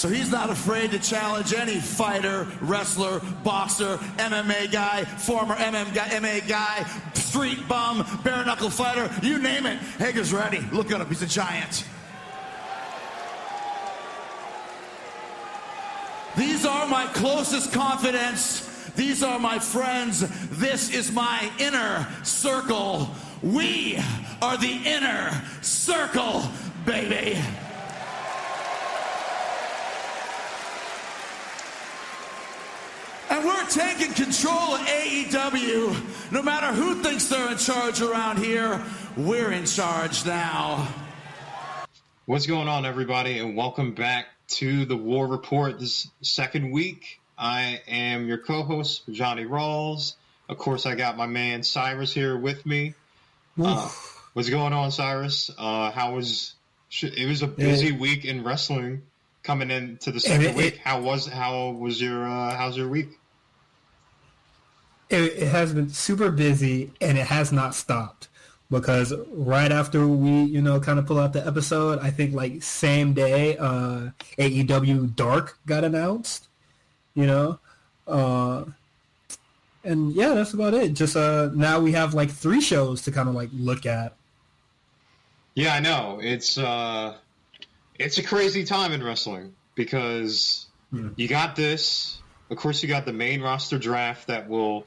So he's not afraid to challenge any fighter, wrestler, boxer, MMA guy, former MMA guy, street bum, bare knuckle fighter, you name it. Hager's ready. Look at him, he's a giant. These are my closest confidants. These are my friends. This is my inner circle. We are the inner circle, baby. And we're taking control of AEW. No matter who thinks they're in charge around here, we're in charge now. What's going on, everybody, and welcome back to the War Report this second week. I am your co-host, Johnny Rawls. Of course, I got my man Cyrus here with me. What's going on, Cyrus? It was a busy week in wrestling coming into the second week. How's your week? It has been super busy, and it has not stopped, because right after we, kind of pull out the episode, I think like same day, AEW Dark got announced, and yeah, that's about it. Just now we have like 3 shows to kind of like look at. Yeah, I know. It's a crazy time in wrestling because you got this. Of course, you got the main roster draft that will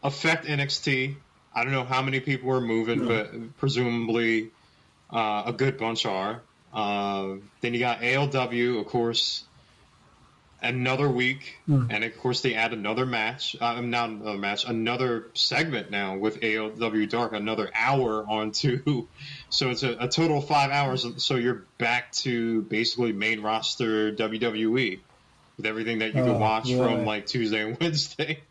affect NXT. I don't know how many people are moving, but presumably a good bunch are. Then you got AEW, of course, another week, and of course they add another match. Another segment now with AEW Dark, another hour on 2. So it's a total of 5 hours. So you're back to basically main roster WWE with everything that you can watch from like Tuesday and Wednesday.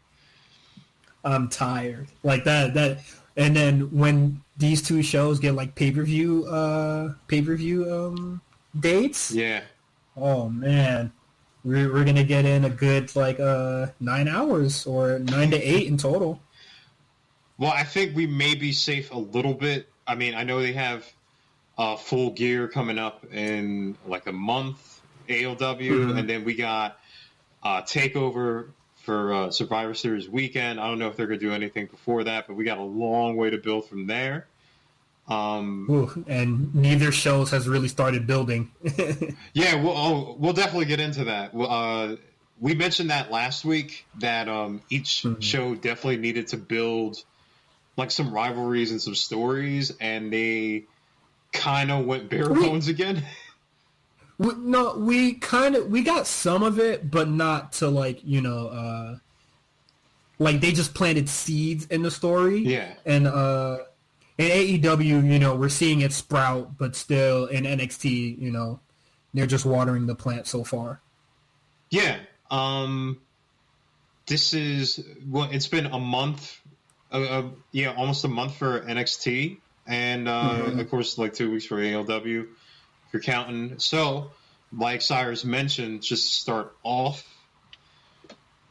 I'm tired. Like that. And then when these 2 shows get like pay-per-view dates. Yeah. Oh man. We're going to get in a good like 9 hours or 9 to 8 in total. Well, I think we may be safe a little bit. I mean, I know they have Full Gear coming up in like a month, AEW, and then we got TakeOver for Survivor Series weekend. I don't know if they're going to do anything before that, but we got a long way to build from there. And neither shows has really started building. Yeah, we'll definitely get into that. We mentioned that last week, that each show definitely needed to build like some rivalries and some stories, and they kind of went bare bones again. We got some of it, but not to like, like they just planted seeds in the story. Yeah. And in AEW, we're seeing it sprout, but still in NXT, they're just watering the plant so far. Yeah. This is it's been a month. Almost a month for NXT, and of course, like 2 weeks for AEW. If you're counting. So, like Cyrus mentioned, just to start off,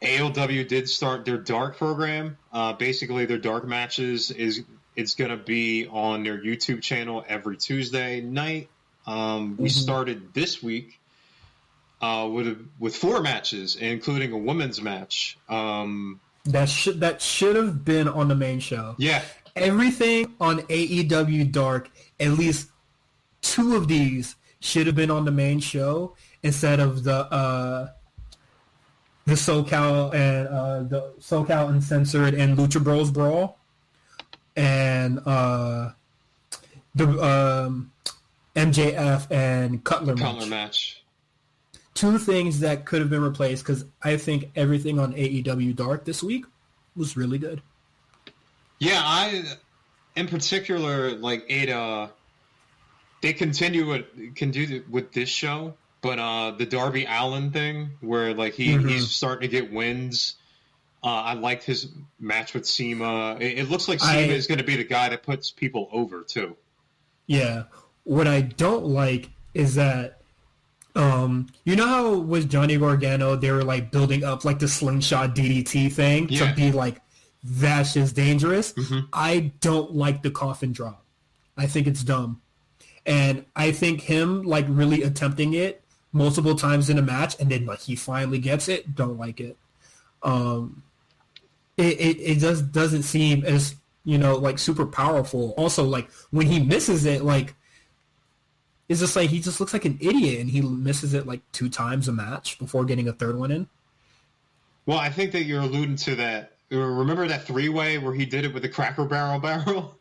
AEW did start their Dark program. Basically, their Dark matches it's going to be on their YouTube channel every Tuesday night. We started this week with 4 matches, including a women's match. That should have been on the main show. Yeah. Everything on AEW Dark, at least 2 of these should have been on the main show instead of the SoCal and the SoCal Uncensored and Lucha Bros Brawl and the MJF and Cutler match. 2 things that could have been replaced, because I think everything on AEW Dark this week was really good. Yeah, in particular, like they continue with this show, but the Darby Allin thing, where like he's starting to get wins. I liked his match with Cena. It looks like Cena is going to be the guy that puts people over too. Yeah, what I don't like is that. You know how with Johnny Gargano they were like building up like the slingshot DDT thing to be like, that's just dangerous. I don't like the coffin drop. I think it's dumb. And I think him like really attempting it multiple times in a match, and then like he finally gets it. Don't like it. It just doesn't seem as, you know, like super powerful. Also, like when he misses it, like it's just like he just looks like an idiot, and he misses it like 2 times a match before getting a third one in. Well, I think that you're alluding to that. Remember that 3-way where he did it with the Cracker Barrel?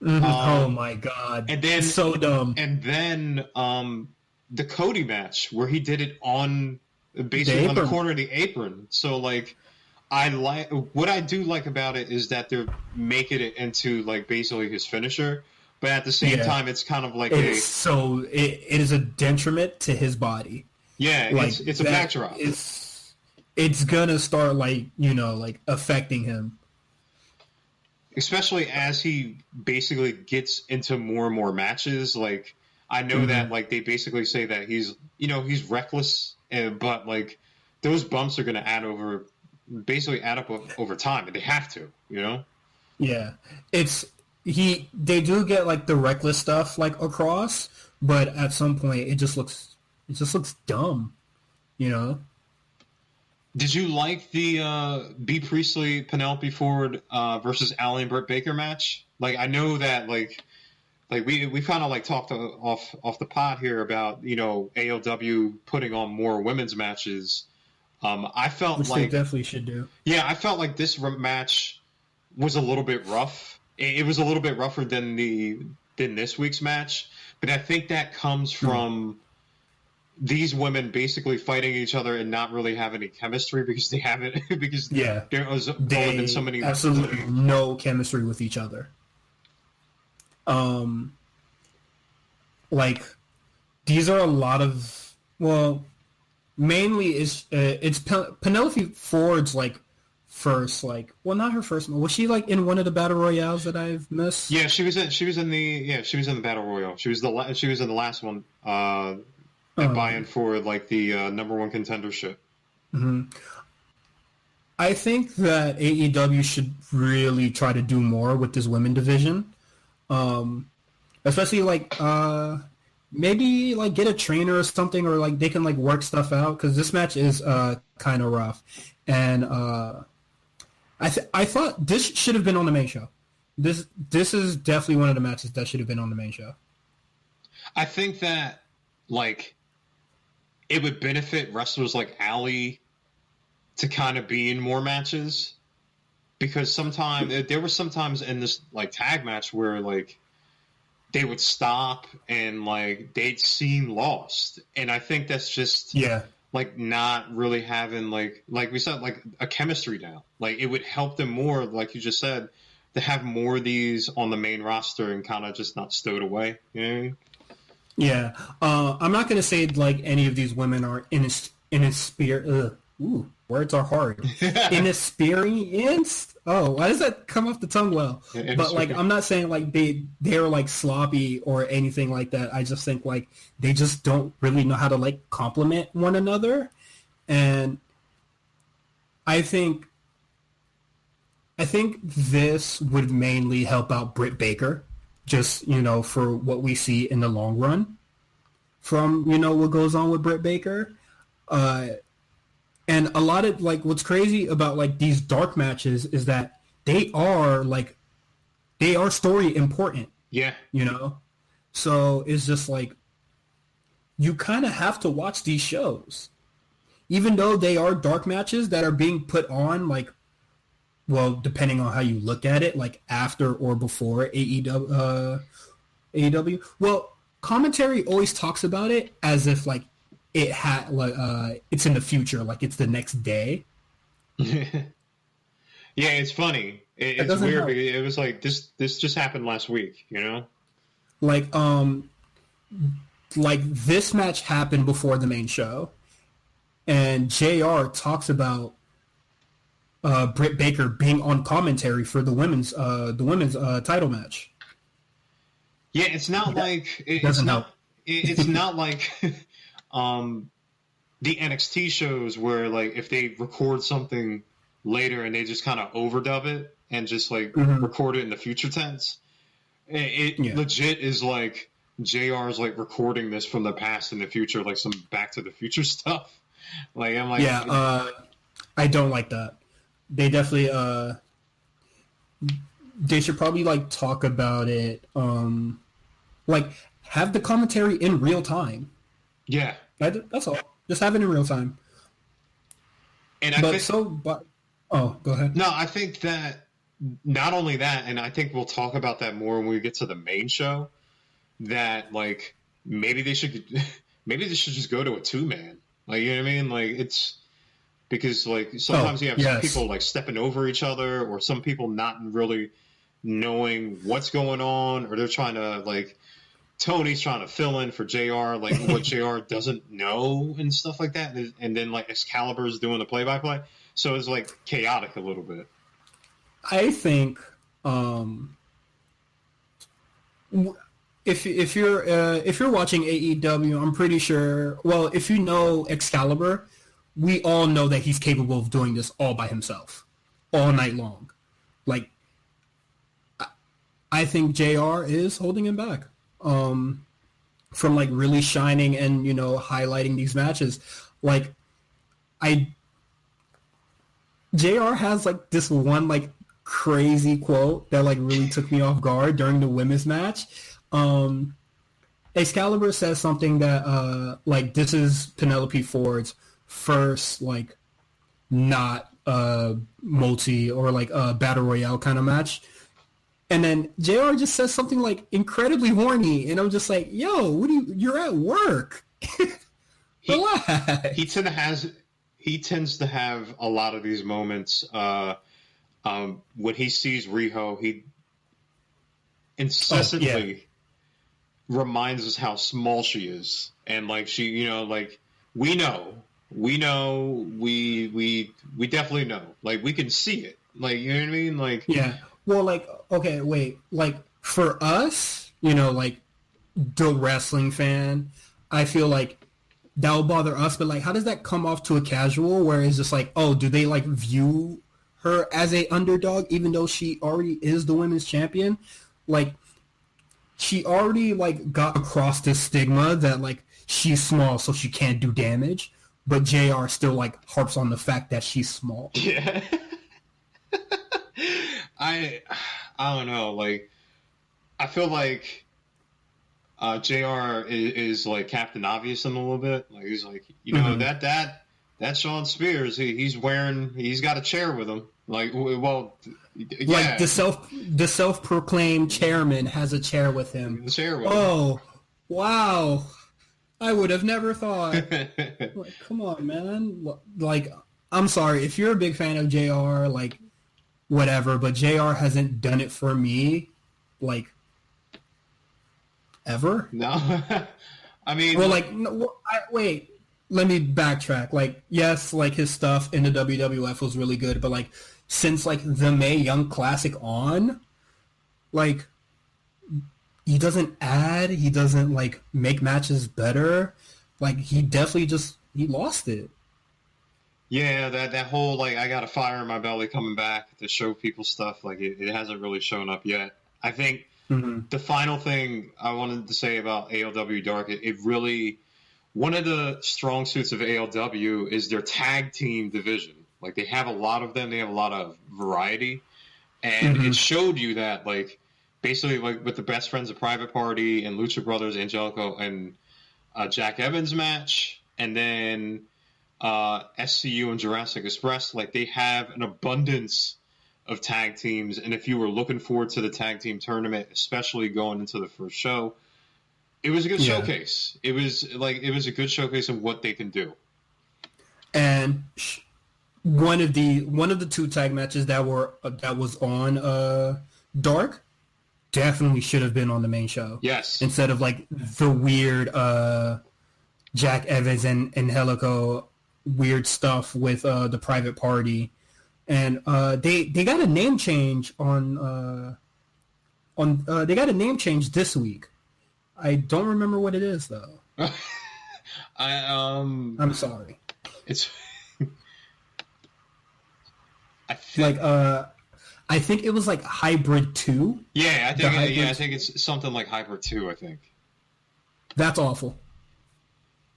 Oh my god! And then so dumb. And then the Cody match where he did it on basically on the corner of the apron. So like, what I do like about it is that they're making it into like basically his finisher, but at the same time, it's kind of like it is a detriment to his body. Yeah, like it's a backdrop. It's gonna start like, you know, like affecting him. Especially as he basically gets into more and more matches. Like, I know that, like, they basically say that he's, you know, he's reckless, but, like, those bumps are going to add up over time, and they have to, you know? Yeah. They do get, like, the reckless stuff, like, across, but at some point it just looks dumb, you know? Did you like the B. Priestley Penelope Ford versus Allin Britt Baker match? Like, I know that like we kind of like talked off the pod here about, you know, AEW putting on more women's matches. I felt which like they definitely should do. Yeah, I felt like this match was a little bit rough. It was a little bit rougher than this week's match, but I think that comes from these women basically fighting each other and not really having any chemistry because they haven't there has only been so many absolutely no chemistry with each other. Like these are a lot of mainly it's Penelope Ford's like first not her first. Was she like in one of the battle royales that I've missed? Yeah, she was in the battle royale. She was in the last one. Buy-in for like the number one contendership. Mm-hmm. I think that AEW should really try to do more with this women division, especially like maybe like get a trainer or something, or like they can like work stuff out because this match is kind of rough, and I thought this should have been on the main show. This is definitely one of the matches that should have been on the main show. I think that like it would benefit wrestlers like Allie to kind of be in more matches, because there were sometimes in this like tag match where like they would stop and like they'd seem lost, and I think that's just like not really having like we said like a chemistry down. Like it would help them more, like you just said, to have more of these on the main roster and kind of just not stowed away. You know what I mean? Yeah, I'm not going to say like any of these women are inexperienced. Ooh, words are hard. Inexperienced. Oh, why does that come off the tongue well? But like, I'm not saying like they're like sloppy or anything like that. I just think like they just don't really know how to like complement one another, and I think this would mainly help out Britt Baker. Just, you know, for what we see in the long run from, you know, what goes on with Britt Baker. And a lot of, like, what's crazy about, like, these dark matches is that they are story important. Yeah. You know? So it's just, like, you kind of have to watch these shows. Even though they are dark matches that are being put on, like, well, depending on how you look at it, like after or before AEW. Well, commentary always talks about it as if like it had like it's in the future, like it's the next day. Yeah, it's funny. It's weird. Help. It was like this just happened last week, you know? Like this match happened before the main show, and JR talks about Britt Baker being on commentary for the women's title match. Yeah, it's not like it's not like the NXT shows where like if they record something later and they just kind of overdub it and just like record it in the future tense. It legit is like JR's like recording this from the past and the future, like some Back to the Future stuff. Like I'm like, yeah, I don't like that. They definitely they should probably like talk about it, like have the commentary in real time. Yeah, that's all. Just have it in real time. And oh, go ahead. No, I think that not only that, and I think we'll talk about that more when we get to the main show. That like maybe they should just go to a 2-man. Like, you know what I mean? Like, it's because like sometimes you have some people like stepping over each other, or some people not really knowing what's going on, or they're trying to like Tony's trying to fill in for JR, like what JR doesn't know and stuff like that, and then like Excalibur's doing the play-by-play, so it's like chaotic a little bit. I think if you're watching AEW, I'm pretty sure. Well, if you know Excalibur, we all know that he's capable of doing this all by himself, all night long. Like, I think JR is holding him back from like really shining and highlighting these matches. Like, JR has like this one like crazy quote that like really took me off guard during the women's match. Excalibur says something that like this is Penelope Ford's first like not multi or like a battle royale kind of match, and then JR just says something like incredibly horny, and I'm just like, yo, you're at work. Relax. He tends to have a lot of these moments when he sees Riho, he incessantly reminds us how small she is, and like she, like we definitely know, like we can see it, like, you know what I mean, like well, like, okay, wait, like for us, like the wrestling fan, I feel like that will bother us, but like how does that come off to a casual where it's just like, oh, do they like view her as a underdog even though she already is the women's champion? Like, she already like got across this stigma that like she's small so she can't do damage, but JR still like harps on the fact that she's small. Yeah. I don't know, like I feel like JR is like Captain Obvious in a little bit. Like he's like, that Sean Spears, he's got a chair with him. Like, well, yeah. Like the self-proclaimed chairman has a chair with him. The chair with him. Oh, wow. I would have never thought. Like, come on, man. Like, I'm sorry. If you're a big fan of JR, like, whatever, but JR hasn't done it for me, like, ever. No. I mean... Well, like, wait. Let me backtrack. Like, yes, like, his stuff in the WWF was really good, but, like, since, like, the Mae Young Classic on, like, he doesn't add, he doesn't, like, make matches better. Like, he definitely he lost it. Yeah, that whole, like, I got a fire in my belly coming back to show people stuff, like, it hasn't really shown up yet. I think the final thing I wanted to say about AEW Dark, it really... One of the strong suits of AEW is their tag team division. Like, they have a lot of them. They have a lot of variety. And it showed you that, like, basically, like, with the Best Friends of Private Party and Lucha Brothers, Angelico, and Jack Evans match, and then SCU and Jurassic Express, like, they have an abundance of tag teams. And if you were looking forward to the tag team tournament, especially going into the first show, it was a good showcase. It was a good showcase of what they can do. And one of the two tag matches that was on Dark definitely should have been on the main show. Yes. Instead of like the weird Jack Evans and Helico weird stuff with the Private Party. And they got a name change they got a name change this week. I don't remember what it is though. I'm sorry. It's I think it was like Hybrid 2. Yeah, I think it's something like Hybrid 2, I think. That's awful.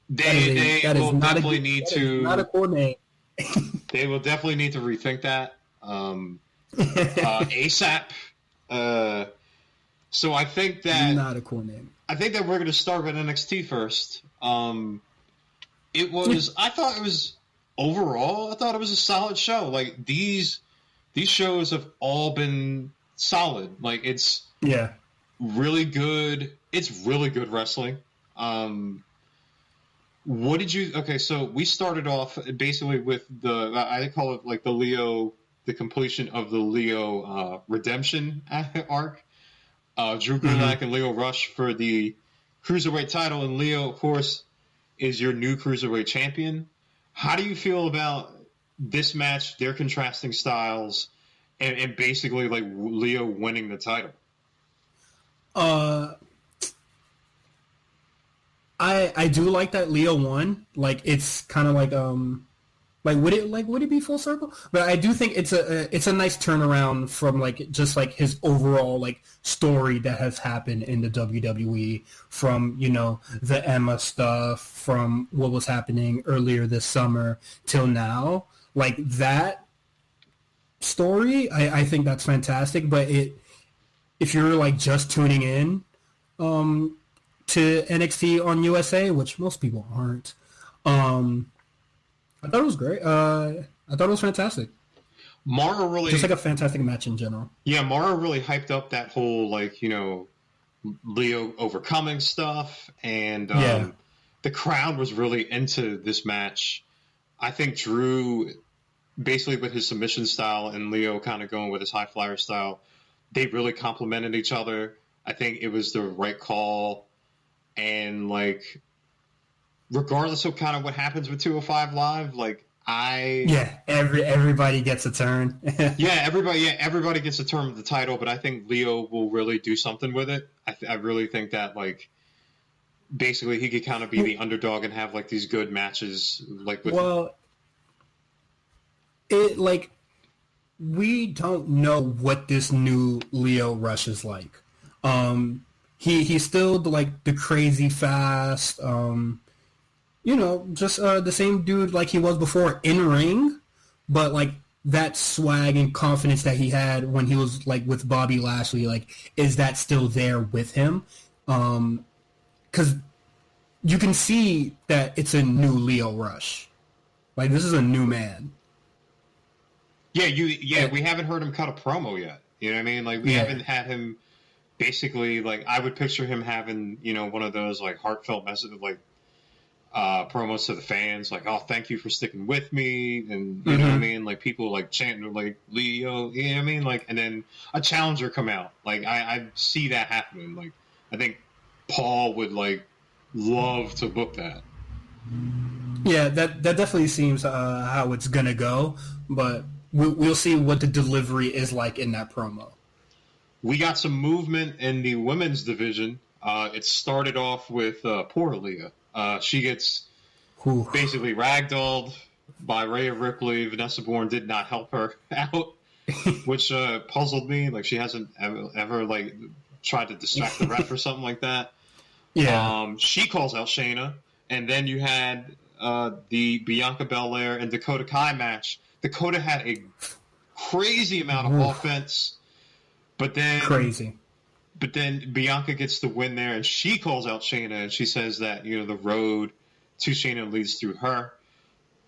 They will definitely need to. Not a cool name. They will definitely need to rethink that ASAP. So I think that not a cool name. I think that we're going to start with NXT first. It was. I thought it was overall. I thought it was a solid show. Like these shows have all been solid. Like it's really good. It's really good wrestling. What did you? Okay, so we started off basically with I call it like the completion of the Leo redemption arc. Drew Gulak and Leo Rush for the Cruiserweight title, and Leo, of course, is your new Cruiserweight champion. How do you feel about this match, their contrasting styles, and basically like Leo winning the title? I do like that Leo won. Like it's kind of like would it be full circle? But I do think it's a nice turnaround from like just like his overall like story that has happened in the WWE, from the Emma stuff, from what was happening earlier this summer till now. Like that story, I think that's fantastic. But if you're like just tuning in to NXT on USA, which most people aren't, I thought it was great. I thought it was fantastic. Mara really just like a fantastic match in general. Yeah, Mara really hyped up that whole like Leo overcoming stuff, and the crowd was really into this match. I think Drew, basically with his submission style, and Leo kind of going with his high flyer style, they really complemented each other. I think it was the right call. And like, regardless of kind of what happens with 205 Live, like everybody gets a turn. everybody gets a turn with the title, but I think Leo will really do something with it. I really think that like, basically he could kind of be the underdog and have like these good matches. Like with we don't know what this new Leo Rush is like. He's still like the crazy fast, just the same dude like he was before in ring, but like that swag and confidence that he had when he was like with Bobby Lashley, like is that still there with him? Because you can see that it's a new Leo Rush. Like this is a new man. Yeah, we haven't heard him cut a promo yet. You know what I mean? Like we haven't had him. Basically, like I would picture him having, one of those like heartfelt messages, like promos to the fans, like, "Oh, thank you for sticking with me," and you know what I mean, like people like chanting like Leo, you know what I mean, like, and then a challenger come out, like I see that happening. Like I think Paul would like love to book that. Yeah, that definitely seems how it's gonna go, but we'll see what the delivery is like in that promo. We got some movement in the women's division. It started off with poor Rhea. She gets basically ragdolled by Rhea Ripley. Vanessa Bourne did not help her out, which puzzled me. Like she hasn't ever like tried to distract the ref or something like that. Yeah. She calls out Shayna, and then you had the Bianca Belair and Dakota Kai match. Dakota had a crazy amount of offense. But then Bianca gets the win there, and she calls out Shayna, and she says that the road to Shayna leads through her.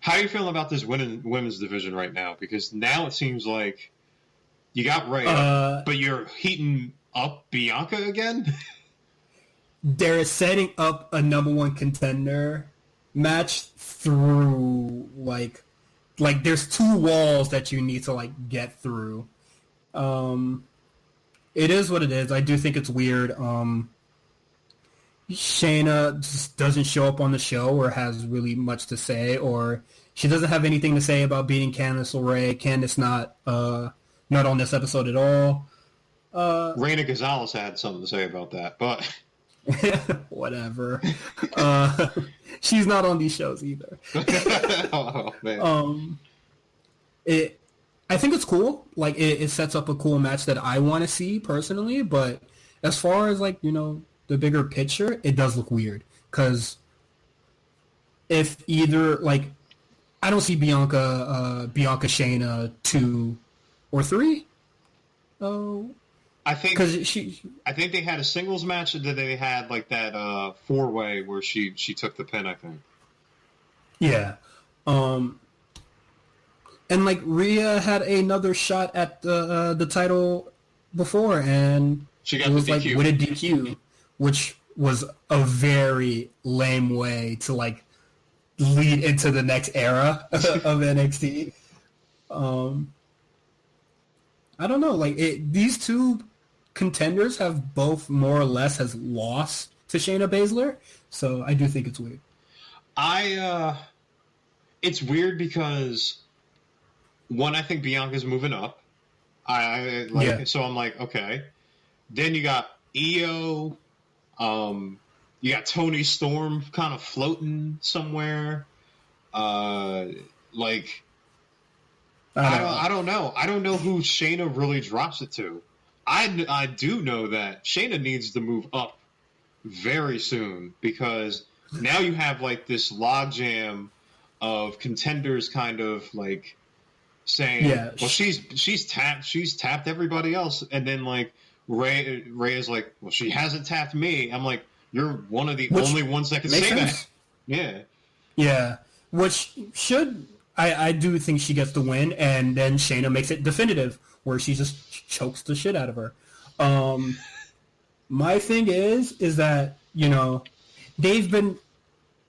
How are you feeling about this women's division right now? Because now it seems like you got Rhea, but you're heating up Bianca again. They're setting up a number one contender match through like there's two walls that you need to like get through. It is what it is. I do think it's weird. Shayna just doesn't show up on the show or has really much to say, or she doesn't have anything to say about beating Candice LeRae. Candice not on this episode at all. Reina Gonzalez had something to say about that, but whatever. She's not on these shows either. Oh man. I think it's cool. Like it sets up a cool match that I want to see personally. But as far as like the bigger picture, it does look weird. Because if either, like, I don't see Bianca Shayna 2 or 3. Oh, I think because I think they had a singles match, and then they had like that 4-way where she took the pin. I think. Yeah, and like Rhea had another shot at the title before, and she got it was the DQ. like with a DQ, which was a very lame way to like lead into the next era of NXT. I don't know, like these two contenders have both more or less has lost to Shayna Baszler, so I do think it's weird. It's weird because one, I think Bianca's moving up. So I'm like, okay. Then you got Io, you got Tony Storm kind of floating somewhere. I don't know. I don't know who Shayna really drops it to. I do know that Shayna needs to move up very soon because now you have like this logjam of contenders kind of like saying, well, she's tapped everybody else, and then like Ray is like, well, she hasn't tapped me. I'm like, you're one of the only ones that can say sense. that. Yeah. Which should I do think she gets the win, and then Shayna makes it definitive, where she just chokes the shit out of her. My thing is that, you know, they've been,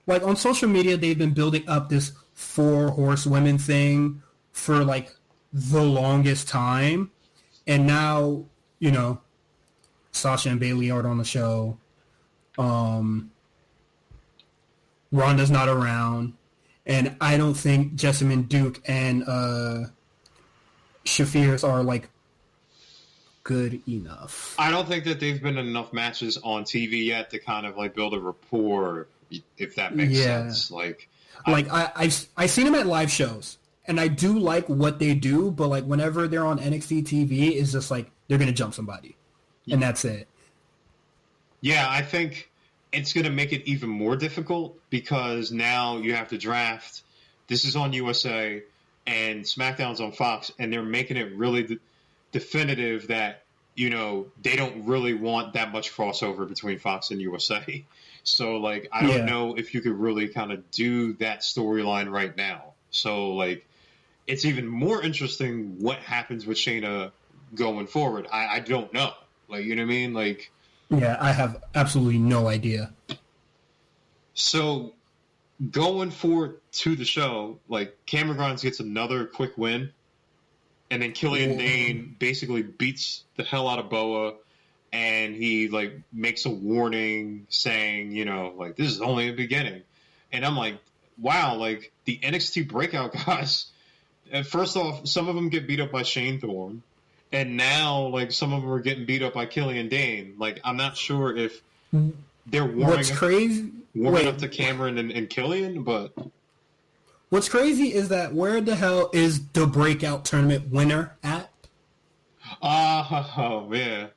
like, on social media, they've been building up this 4 horsewomen thing for, like, the longest time. And now, you know, Sasha and Bayley aren't on the show. Ronda's not around. And I don't think Jessamine Duke and Shafirs are, like, good enough. I don't think that they've been enough matches on TV yet to kind of, like, build a rapport, if that makes sense. I've seen them at live shows, and I do like what they do, but, like, whenever they're on NXT TV, it's just, like, they're going to jump somebody. And that's it. Yeah, I think it's going to make it even more difficult because now you have to draft. This is on USA and SmackDown's on Fox, and they're making it really definitive that, you know, they don't really want that much crossover between Fox and USA. So, like, I don't know if you could really kind of do that storyline right now. So, like, it's even more interesting what happens with Shayna going forward. I don't know. Like, you know what I mean? Like, yeah, I have absolutely no idea. So, going forward to the show, like, Cameron Grimes gets another quick win, and then Killian Dane basically beats the hell out of Boa, and he, like, makes a warning saying, you know, like, this is only the beginning. And I'm like, wow, like, the NXT breakout guys, first off, some of them get beat up by Shane Thorne, and now, like, some of them are getting beat up by Killian Dane. Like, I'm not sure if they're warming up to Cameron and Killian, but... What's crazy is that where the hell is the breakout tournament winner at? Oh, yeah.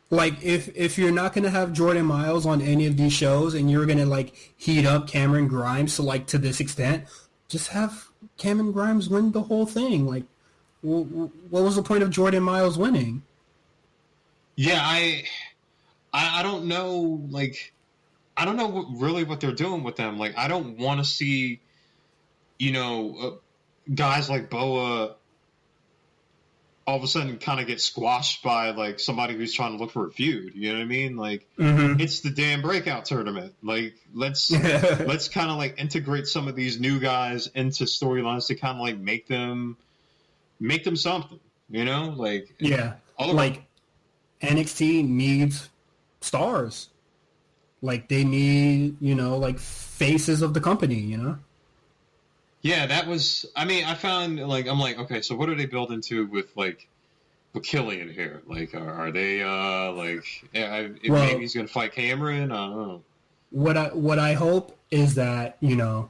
Like, if you're not going to have Jordan Miles on any of these shows and you're going to, like, heat up Cameron Grimes to, like, to this extent, just have Cameron Grimes win the whole thing. Like, what was the point of Jordan Miles winning? Yeah, I don't know, like, I don't know really what they're doing with them. Like, I don't want to see, you know, guys like Boa all of a sudden kind of get squashed by, like, somebody who's trying to look for a feud. You know what I mean? Like, It's the damn breakout tournament. Like, let's kind of, like, integrate some of these new guys into storylines to kind of, like, make them something, you know? Like, yeah, like, NXT needs stars. Like, they need, you know, like, faces of the company, you know? Yeah, that was, I mean, I found, like, I'm like, okay, so what do they build into with Killian here? Like, are they, maybe he's going to fight Cameron? I don't know. What I hope is that, you know,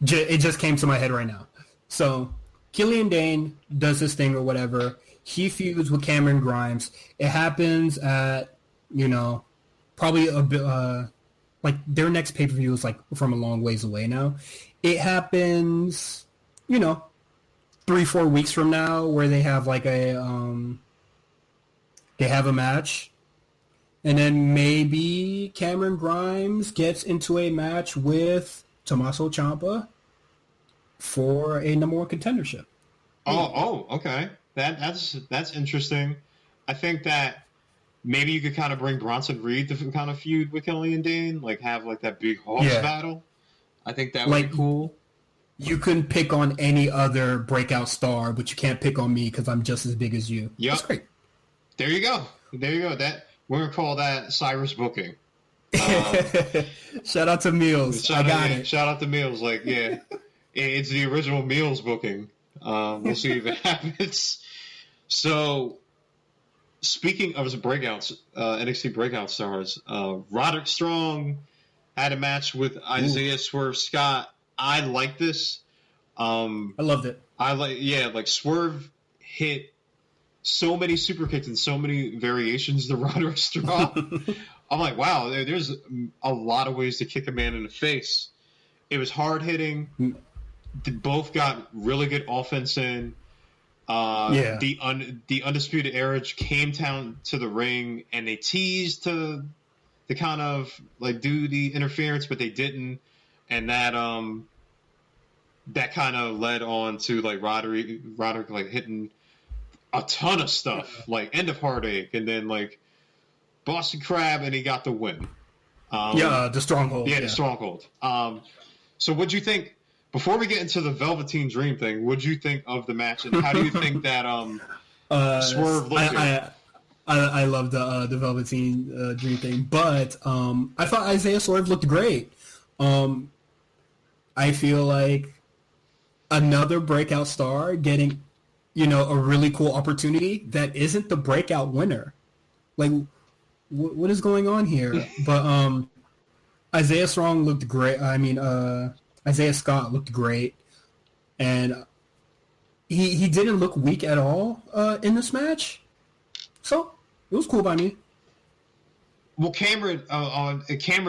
it just came to my head right now. So, Killian Dane does his thing or whatever. He feuds with Cameron Grimes. It happens at probably a bit, like their next pay-per-view is like from a long ways away now. It happens, 3-4 weeks from now, where they have like they have a match, and then maybe Cameron Grimes gets into a match with Tommaso Ciampa for a number one contendership. Oh, okay. That's interesting. I think that maybe you could kind of bring Bronson Reed to kind of feud with Kelly and Dane, like have like that big Hawks battle. I think that would be cool. You can pick on any other breakout star, but you can't pick on me because I'm just as big as you. Yep. That's great. There you go. That we're gonna call that Cyrus booking. Shout out to Meals. Shout out to Meals. Like, yeah, it's the original Meals booking. We'll see if it happens. So, speaking of breakouts, NXT breakout stars, Roderick Strong had a match with Isaiah Swerve Scott. I like this. I loved it. Like Swerve hit so many super kicks and so many variations to Roderick Strong. I'm like, wow, there's a lot of ways to kick a man in the face. It was hard hitting. Both got really good offense in. The Undisputed Era came down to the ring and they teased to kind of like do the interference, but they didn't, and that kind of led on to like Roderick like hitting a ton of stuff, like End of Heartache, and then like Boston Crab, and he got the win. The Stronghold. Yeah, the Stronghold. So what'd you think? Before we get into the Velveteen Dream thing, what'd you think of the match, and how do you think that Swerve looked? I love the Velveteen Dream thing, but I thought Isaiah Swerve looked great. I feel like another breakout star getting, a really cool opportunity that isn't the breakout winner. Like, what is going on here? But Isaiah Strong looked great. Isaiah Scott looked great, and he didn't look weak at all in this match. So it was cool by me. Well, Cameron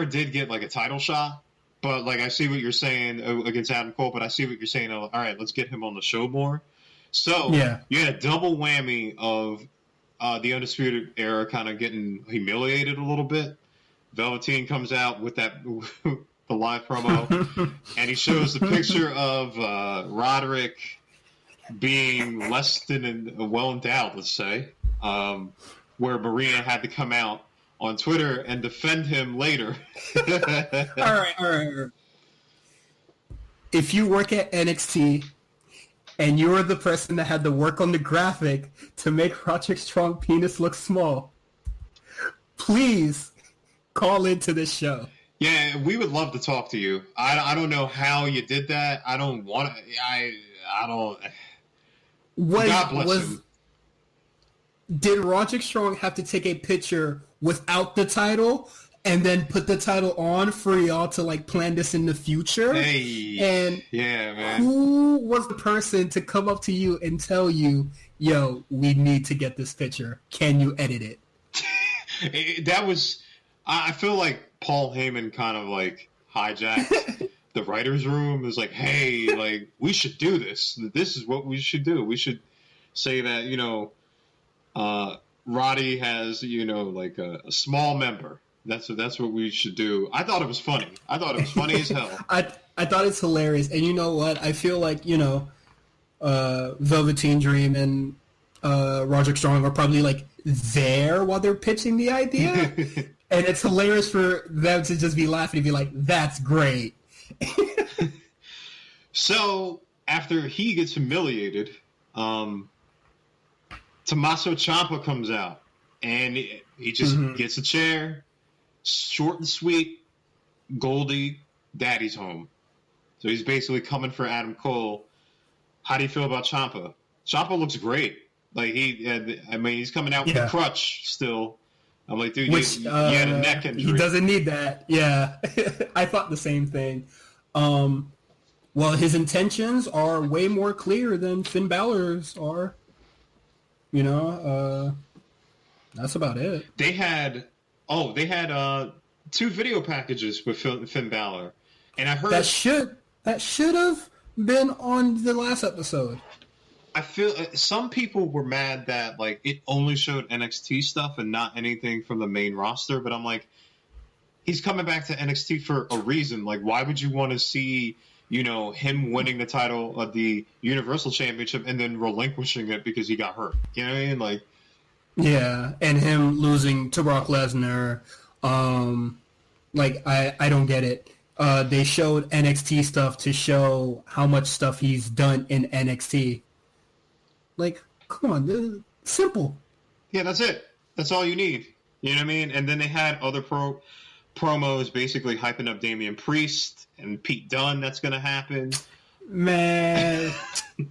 did get like a title shot, but like I see what you're saying against Adam Cole. But I see what you're saying. All right, let's get him on the show more. So you had a double whammy of the Undisputed Era kind of getting humiliated a little bit. Velveteen comes out with that the live promo, and he shows the picture of Roderick being less than well endowed, let's say, where Maria had to come out on Twitter and defend him later. All right. If you work at NXT and you're the person that had to work on the graphic to make Roderick Strong penis look small, please call into this show. Yeah, we would love to talk to you. I don't know how you did that. I don't want to. I don't. God bless him. Did Roderick Strong have to take a picture without the title and then put the title on for y'all to like plan this in the future? Hey, and yeah, man. Who was the person to come up to you and tell you, "Yo, we need to get this picture. Can you edit it?" That was. I feel like Paul Heyman kind of like hijacked the writer's room. It was like, hey, like we should do this. This is what we should do. We should say that Roddy has like a small member. That's what we should do. I thought it was funny. As hell. I thought it's hilarious. And you know what? I feel like Velveteen Dream and Roderick Strong are probably like there while they're pitching the idea. And it's hilarious for them to just be laughing and be like, that's great. So, after he gets humiliated, Tommaso Ciampa comes out. And he just gets a chair, short and sweet, Goldie, daddy's home. So he's basically coming for Adam Cole. How do you feel about Ciampa? Ciampa looks great. Like, he's coming out with a crutch still. I'm like, dude, he had a neck injury. He doesn't need that. Yeah. I thought the same thing. Well, his intentions are way more clear than Finn Balor's are. That's about it. They had Oh, they had 2 video packages with Finn Balor, and I heard that should have been on the last episode. I feel some people were mad that like it only showed NXT stuff and not anything from the main roster, but I'm like, he's coming back to NXT for a reason. Like, why would you want to see, him winning the title of the Universal Championship and then relinquishing it because he got hurt? You know what I mean? Like, yeah, and him losing to Brock Lesnar. I don't get it. They showed NXT stuff to show how much stuff he's done in NXT. Like, come on, dude. Simple. Yeah, that's it. That's all you need. You know what I mean? And then they had other promos basically hyping up Damian Priest and Pete Dunne. That's going to happen. Man,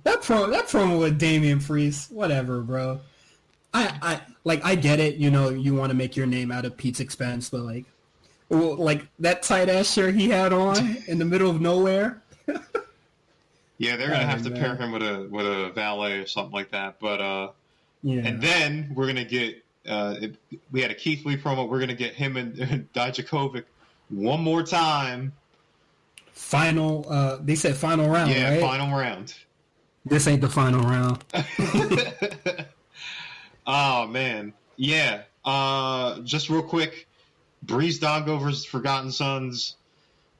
that promo with Damian Priest, whatever, bro. I get it. You want to make your name out of Pete's expense, but like that tight ass shirt he had on in the middle of nowhere. Yeah, they're gonna have to pair him with a valet or something like that. But yeah. And then we're gonna get we had a Keith Lee promo. We're gonna get him and Dijakovic one more time. Final. They said final round. Yeah, right? final round. This ain't the final round. Oh man, yeah. Just real quick, Breezango versus Forgotten Sons.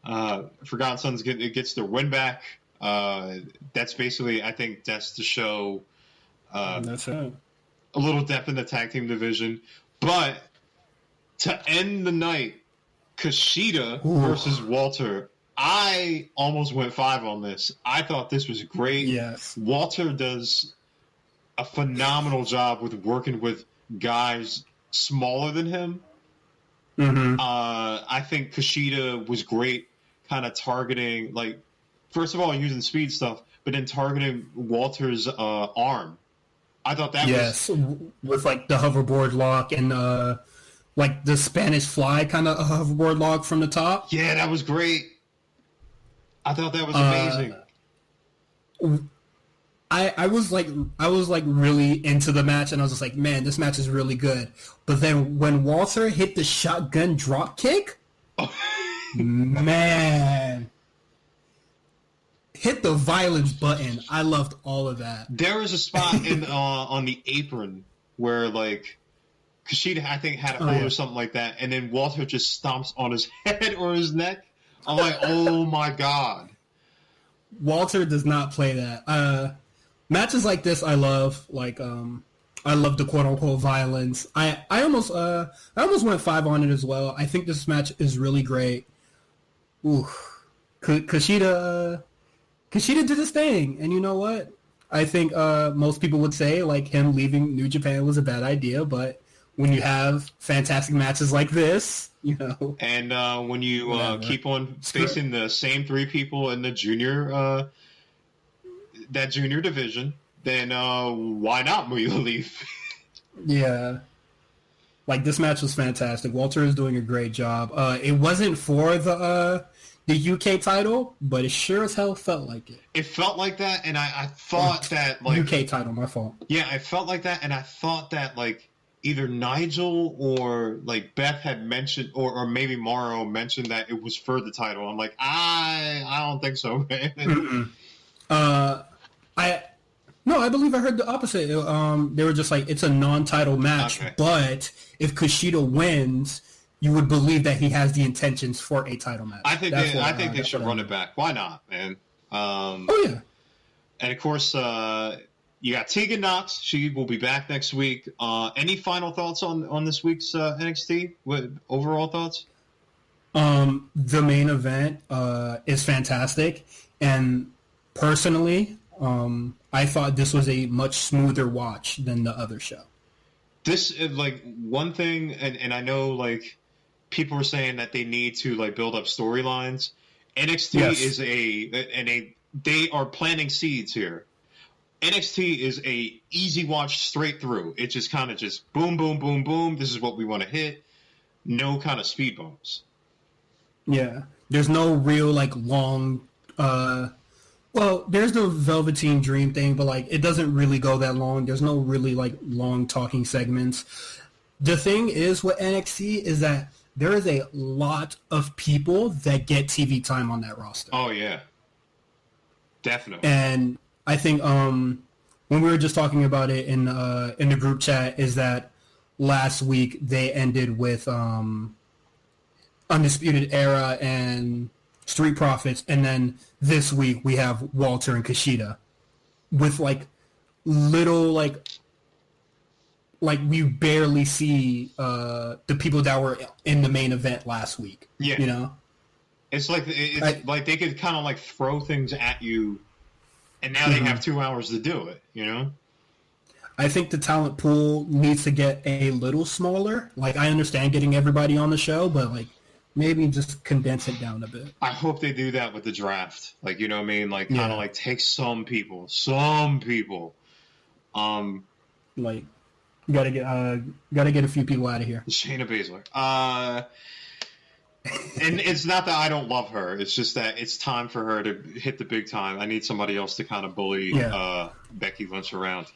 Forgotten Sons gets their win back. That's basically, I think, that's to show That's it. a little depth in the tag team division. But to end the night, Kushida versus Walter. I almost went 5 on this. I thought this was great. Yes. Walter does a phenomenal job with working with guys smaller than him. Mm-hmm. I think Kushida was great, kind of targeting, like, first of all, using speed stuff, but then targeting Walter's arm. I thought that was... with, like, the hoverboard lock and, like, the Spanish fly kind of hoverboard lock from the top. Yeah, that was great. I thought that was amazing. I was really into the match, and I was just like, man, this match is really good. But then when Walter hit the shotgun drop kick, man, hit the violence button. I loved all of that. There was a spot in on the apron where like Kushida, I think, had a hold or something like that, and then Walter just stomps on his head or his neck. I'm like, oh my god. Walter does not play that. Matches like this, I love. Like, I love the quote unquote violence. I almost went 5 on it as well. I think this match is really great. Ooh, Kushida did his thing, and you know what? I think most people would say like him leaving New Japan was a bad idea, but when you have fantastic matches like this, and when you keep on facing the same 3 people in the junior that junior division, then why not leave? Yeah. Like, this match was fantastic. Walter is doing a great job. It wasn't for the UK title, but it sure as hell felt like it. It felt like that, and I thought that, like... UK title, my fault. Yeah, I felt like that, and I thought that, like, either Nigel or, like, Beth had mentioned, or maybe Morrow mentioned that it was for the title. I'm like, I don't think so, man. I believe I heard the opposite. They were just like, it's a non-title match, but if Kushida wins, you would believe that he has the intentions for a title match. I think they should run it back. Why not, man? Oh yeah. And of course, you got Tegan Nox. She will be back next week. Any final thoughts on this week's NXT? What overall thoughts? The main event is fantastic, and personally, I thought this was a much smoother watch than the other show. This is like one thing, and I know like people are saying that they need to like build up storylines. NXT is they are planting seeds here. NXT is a easy watch straight through. It just kind of just boom, boom, boom, boom. This is what we want to hit. No kind of speed bumps. Yeah, there's no real like long. Well, there's the Velveteen Dream thing, but like it doesn't really go that long. There's no really like long talking segments. the thing is with NXT is that there is a lot of people that get TV time on that roster. Oh, yeah. Definitely. And I think when we were just talking about it in the group chat is that last week they ended with Undisputed Era and Street Profits, and then this week we have Walter and Kushida with like little like we barely see the people that were in the main event last week. Yeah, you know, it's like like they could kind of like throw things at you, and now they have 2 hours to do it. You know, I think the talent pool needs to get a little smaller. Like I understand getting everybody on the show, but like maybe just condense it down a bit. I hope they do that with the draft. Like, you know what I mean? Like kind of like take some people. Like. Gotta get a few people out of here. Shayna Baszler. And it's not that I don't love her. It's just that it's time for her to hit the big time. I need somebody else to kind of bully Becky Lynch around.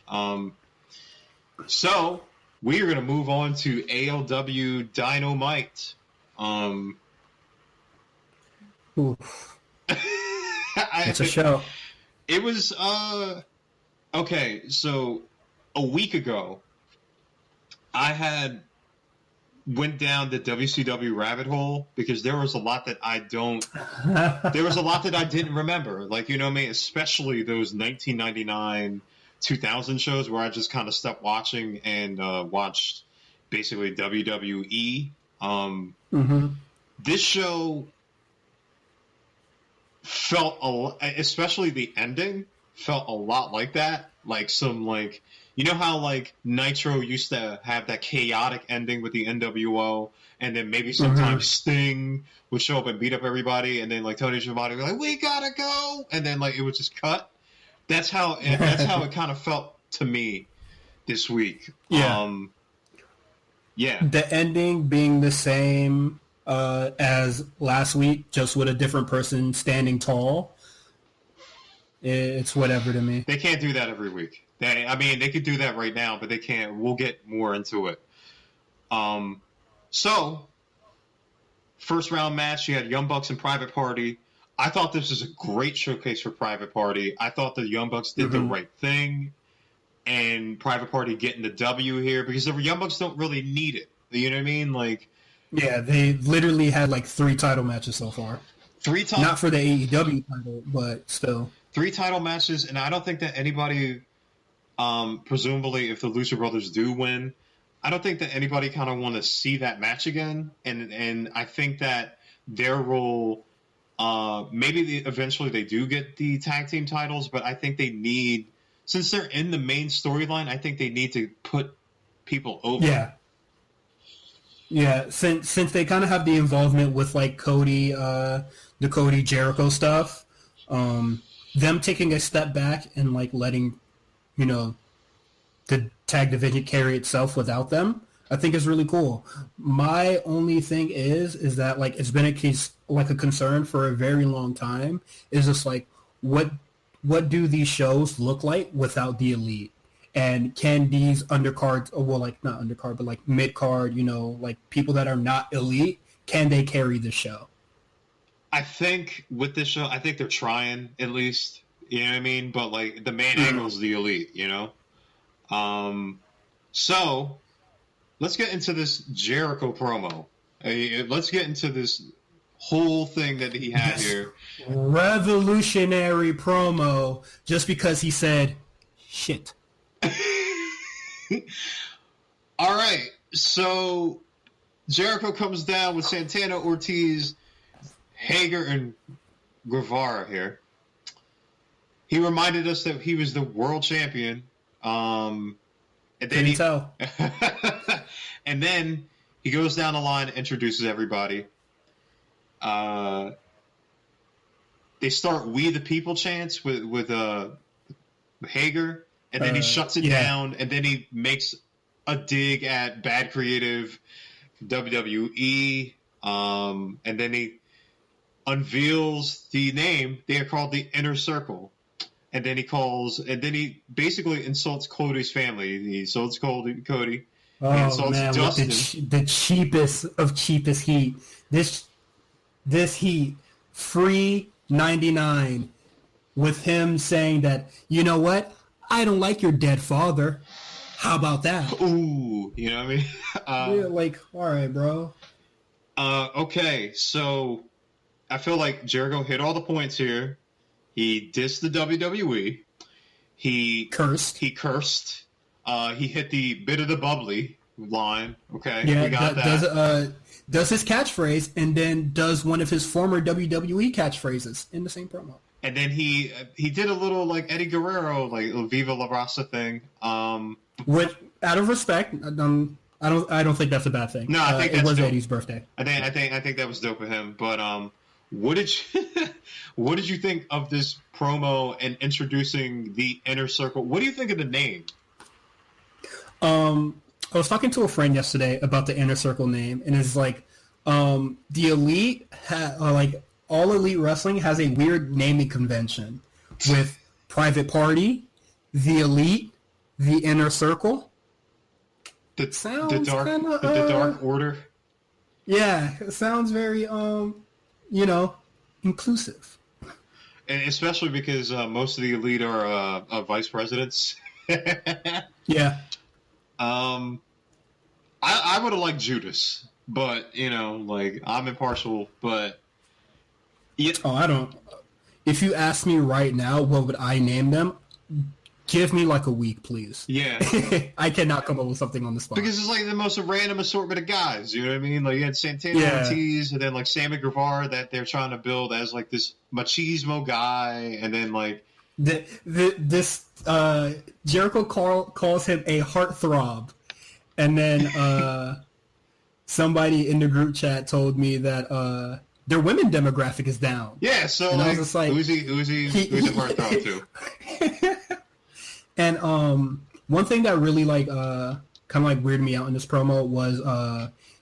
So we are going to move on to AEW Dynamite. It's a show. It was okay. So a week ago, I went down the WCW rabbit hole because there was a lot that I didn't remember. Like, you know what I mean? Especially those 1999, 2000 shows where I just kind of stopped watching and watched basically WWE. This show felt, especially the ending, felt a lot like that. Like some like, you know how like Nitro used to have that chaotic ending with the NWO, and then maybe sometimes Sting would show up and beat up everybody, and then like Tony Schiavone would be like, "We gotta go," and then like it would just cut. That's how it kind of felt to me this week. Yeah. The ending being the same as last week, just with a different person standing tall. It's whatever to me. They can't do that every week. They could do that right now, but they can't. We'll get more into it. So, first round match, you had Young Bucks and Private Party. I thought this was a great showcase for Private Party. I thought the Young Bucks did the right thing, and Private Party getting the W here because the Young Bucks don't really need it. You know what I mean? Like, yeah, they literally had like 3 title matches so far. 3 title, not for the AEW title, but still 3 title matches, and I don't think that anybody. Presumably, if the Lucha Brothers do win, I don't think that anybody kind of want to see that match again. And I think that their role, maybe eventually they do get the tag team titles, but I think they need, since they're in the main storyline, I think they need to put people over. Yeah. Since they kind of have the involvement with like Cody, the Cody Jericho stuff, them taking a step back and like letting, you know, the tag division carry itself without them, I think is really cool. My only thing is that like it's been a concern for a very long time. Is just like what do these shows look like without the Elite? And can these undercards, well, like not undercard, but like mid card, you know, like people that are not Elite, can they carry the show? I think with this show, I think they're trying at least. You know what I mean? But, like, the main angle is the Elite, you know? So, let's get into this Jericho promo. Let's get into this whole thing that he had here. Revolutionary promo, just because he said, shit. All right, so Jericho comes down with Santana, Ortiz, Hager, and Guevara here. He reminded us that he was the world champion. And then tell. And then he goes down the line, introduces everybody. They start "We the People" chants with Hager, and then he shuts it down, and then he makes a dig at Bad Creative, WWE, and then he unveils the name. They are called the Inner Circle. And then he basically insults Cody's family. He insults Cody. Oh man, with the cheapest of cheapest heat. This heat, free 99, with him saying that, you know what? I don't like your dead father. How about that? Ooh, you know what I mean? Yeah, like, all right, bro. Okay, so I feel like Jericho hit all the points here. He dissed the WWE. He cursed. He hit the bit of the bubbly line. Okay, yeah, we got that. Does his catchphrase and then does one of his former WWE catchphrases in the same promo. And then he did a little like Eddie Guerrero, like Viva La Raza thing. Which, out of respect, I don't think that's a bad thing. No, I think it was dope. Eddie's birthday. I think that was dope of him. But what did you think of this promo and introducing the Inner Circle? What do you think of the name? I was talking to a friend yesterday about the Inner Circle name, and it's like the Elite, like all Elite Wrestling has a weird naming convention with Private Party, the Elite, the Inner Circle. The Dark Order. Yeah, it sounds very inclusive. And especially because most of the Elite are vice presidents. Yeah. I would have liked Judas, but I'm impartial. But yeah. Oh, I don't. If you ask me right now, what would I name them? Give me like a week, please. Yeah. I cannot come up with something on the spot. Because it's like the most random assortment of guys, you know what I mean? Like you had Santana Ortiz, and then like Sammy Guevara that they're trying to build as like this machismo guy, and then like this Jericho calls him a heartthrob, and then somebody in the group chat told me that their women demographic is down. Yeah, so and like, I was just like, Uzi, who's a heartthrob too. And one thing that really like kind of like weirded me out in this promo was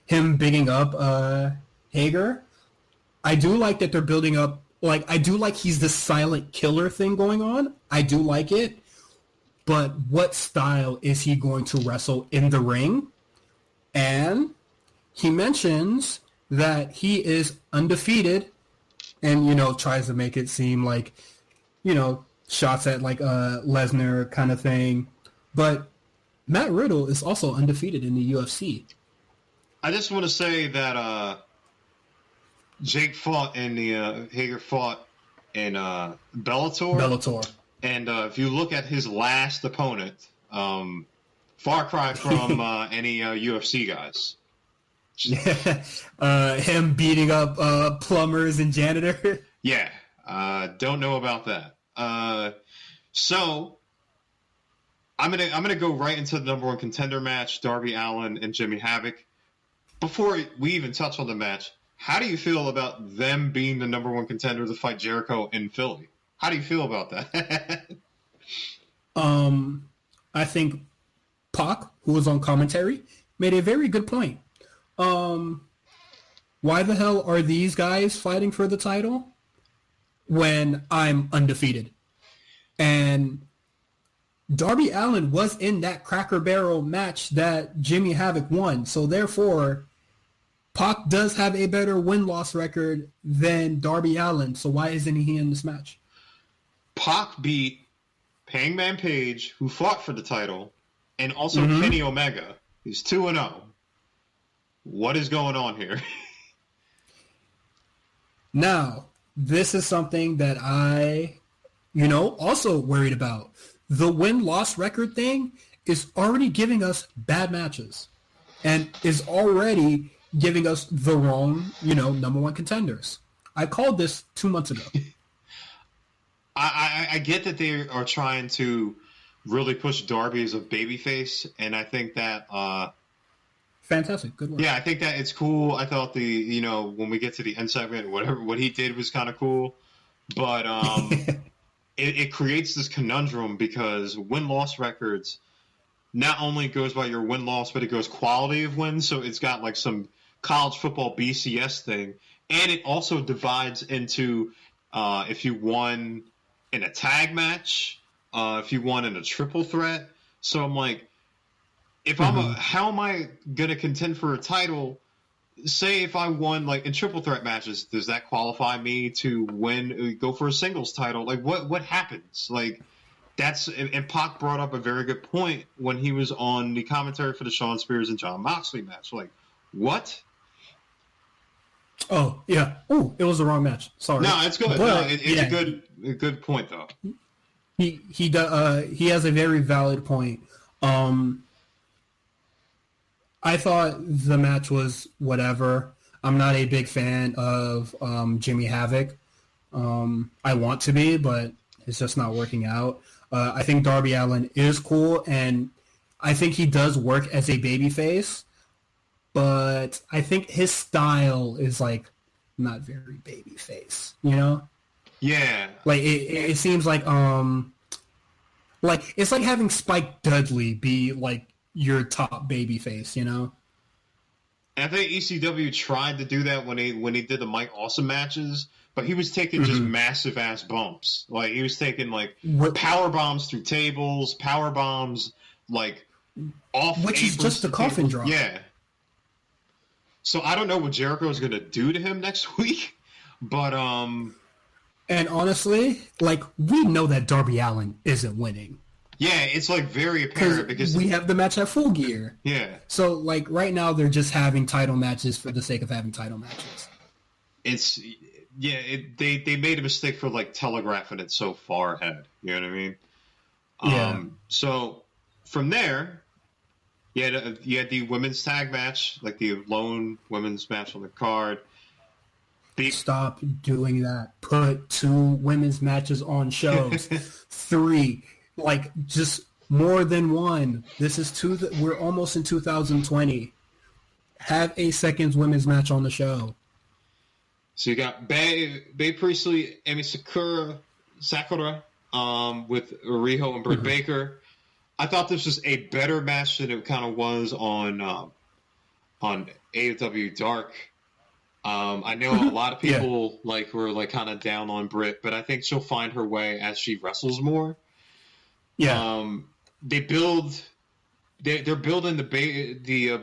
him bigging up Hager. I do like that they're building up. Like I do like he's the silent killer thing going on. I do like it, but what style is he going to wrestle in the ring? And he mentions that he is undefeated, and tries to make it seem like shots at like Lesnar kind of thing, but Matt Riddle is also undefeated in the UFC. I just want to say that Jake fought in the Hager fought in Bellator. And if you look at his last opponent, far cry from any UFC guys. Him beating up plumbers and janitors. Yeah, don't know about that. So I'm gonna go right into the number one contender match, Darby Allin and Jimmy Havoc. Before we even touch on the match, how do you feel about them being the number one contender to fight Jericho in Philly? How do you feel about that? I think Pac, who was on commentary, made a very good point. Why the hell are these guys fighting for the title when I'm undefeated? And Darby Allin was in that Cracker Barrel match that Jimmy Havoc won. So therefore, Pac does have a better win-loss record than Darby Allin. So why isn't he in this match? Pac beat Hangman Page, who fought for the title, and also Kenny Omega. He's 2-0. What is going on here? Now, this is something that I, also worried about. The win-loss record thing is already giving us bad matches and is already giving us the wrong, number one contenders. I called this 2 months ago. I get that they are trying to really push Darby as a babyface, and I think that fantastic, good work. Yeah, I think that it's cool. I thought when we get to the end segment, what he did was kind of cool, but it creates this conundrum because win-loss records not only goes by your win-loss, but it goes quality of wins. So it's got like some college football BCS thing, and it also divides into if you won in a tag match, if you won in a triple threat. So I'm like, if how am I gonna contend for a title? Say if I won like in triple threat matches, does that qualify me to go for a singles title? Like what happens? Like and Pac brought up a very good point when he was on the commentary for the Shawn Spears and Jon Moxley match. Like, what? Oh yeah. Oh, it was the wrong match. Sorry. No, it's good. But, it's a good point though. He has a very valid point. I thought the match was whatever. I'm not a big fan of Jimmy Havoc. I want to be, but it's just not working out. I think Darby Allin is cool, and I think he does work as a babyface, but I think his style is like not very babyface, you know? Yeah. Like it seems like it's like having Spike Dudley be like your top babyface, you know? I think ECW tried to do that when he did the Mike Awesome matches, but he was taking just massive ass bumps. Like he was taking like power bombs through tables, power bombs like off, which is just a coffin drop. Yeah. So I don't know what Jericho is going to do to him next week, but And honestly, like we know that Darby Allin isn't winning. Yeah, it's like very apparent because we have the match at Full Gear. Yeah. So like right now they're just having title matches for the sake of having title matches. They made a mistake for like telegraphing it so far ahead. You know what I mean? Yeah. So from there, you had the women's tag match, like the lone women's match on the card. Stop doing that. Put 2 women's matches on shows. 3. Like, just more than 1. This is we're almost in 2020. Have a second women's match on the show. So you got Bae Priestley, Emi Sakura, with Riho and Britt Baker. I thought this was a better match than it kind of was on AEW Dark. I know a lot of people were kind of down on Britt, but I think she'll find her way as she wrestles more. Yeah. They're building the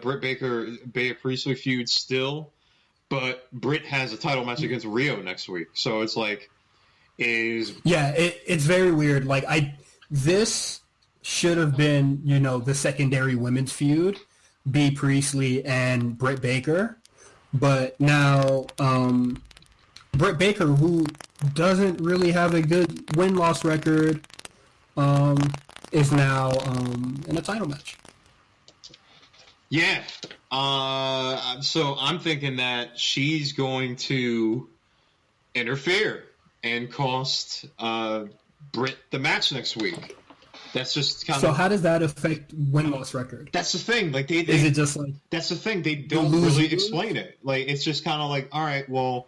Britt Baker Bae Priestley feud still, but Britt has a title match against Rio next week, so it's like it's very weird. Like this should have been the secondary women's feud, Bea Priestley and Britt Baker. But now, Britt Baker, who doesn't really have a good win-loss record, is now in a title match. Yeah. So I'm thinking that she's going to interfere and cost Britt the match next week. That's just kind of. So how does that affect win-loss record? That's the thing. Like is it just like? That's the thing. They don't really explain it. Like it's just kind of like, all right, well,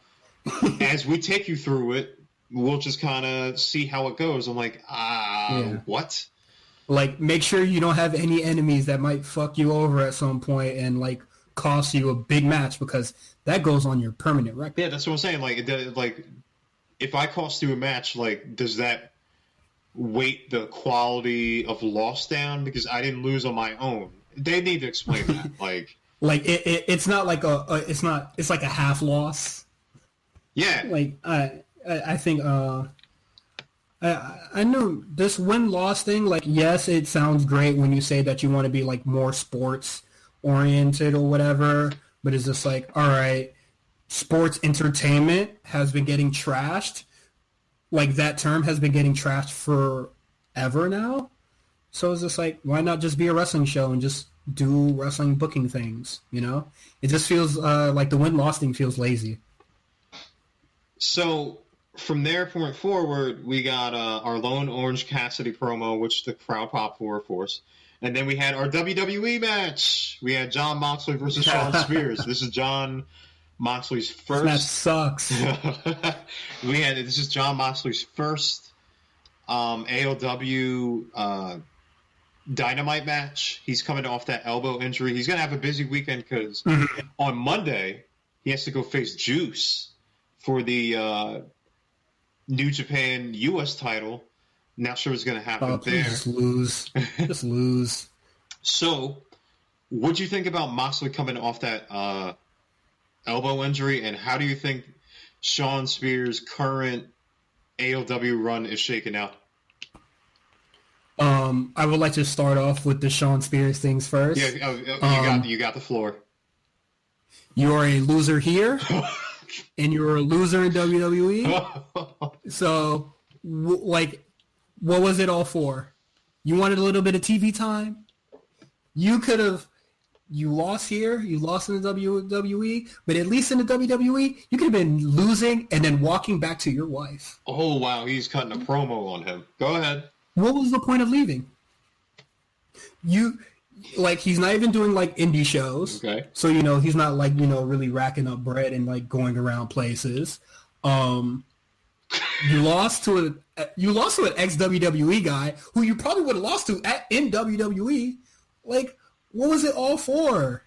as we take you through it, we'll just kind of see how it goes. I'm like, what? Like, make sure you don't have any enemies that might fuck you over at some point and like cost you a big match, because that goes on your permanent record. Yeah, that's what I'm saying. Like if I cost you a match, like, does that weight the quality of loss down because I didn't lose on my own? They need to explain that. Like it's not like it's like a half loss. Yeah. Like I think I know this win-loss thing, like, yes, it sounds great when you say that you want to be like more sports oriented or whatever, but it's just like, all right, sports entertainment has been getting trashed. Like, that term has been getting trashed forever now. So it's just like, why not just be a wrestling show and just do wrestling booking things, It just feels like the win-loss thing feels lazy. So from there point forward, we got our lone Orange Cassidy promo, which the crowd popped for, of course. And then we had our WWE match. We had Jon Moxley versus Shawn Spears. This is Jon Moxley's first. That sucks. This is Jon Moxley's first AEW Dynamite match. He's coming off that elbow injury. He's going to have a busy weekend because on Monday he has to go face Juice for the New Japan U.S. title. Not sure what's going to happen there. Just lose. Just lose. So What'd you think about Moxley coming off that elbow injury, and how do you think Shawn Spears' current AEW run is shaking out? I would like to start off with the Shawn Spears things first. Yeah, you got the floor. You are a loser here, and you're a loser in WWE. So, what was it all for? You wanted a little bit of TV time? You lost here, you lost in the WWE, but at least in the WWE, you could have been losing and then walking back to your wife. Oh, wow, he's cutting a promo on him. Go ahead. What was the point of leaving? He's not even doing, indie shows. Okay. So, he's not, really racking up bread and, going around places. You lost to an ex-WWE guy who you probably would have lost to in WWE. What was it all for?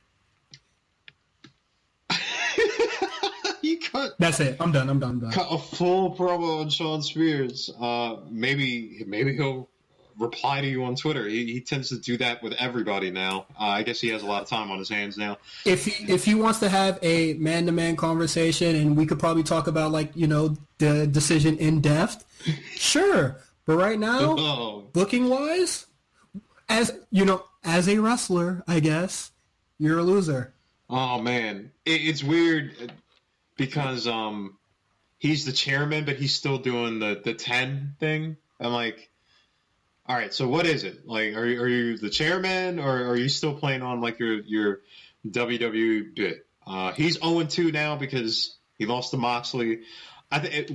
That's it. I'm done. Cut a full promo on Shawn Spears. Maybe he'll reply to you on Twitter. He tends to do that with everybody now. I guess he has a lot of time on his hands now. If he wants to have a man-to-man conversation, and we could probably talk about the decision in depth, sure. But right now, booking-wise, as a wrestler, I guess you're a loser. Oh man, it's weird because he's the chairman, but he's still doing the 10 thing. I'm like, all right, so what is it? Are you the chairman, or are you still playing on your WWE bit? He's 0-2 now because he lost to Moxley.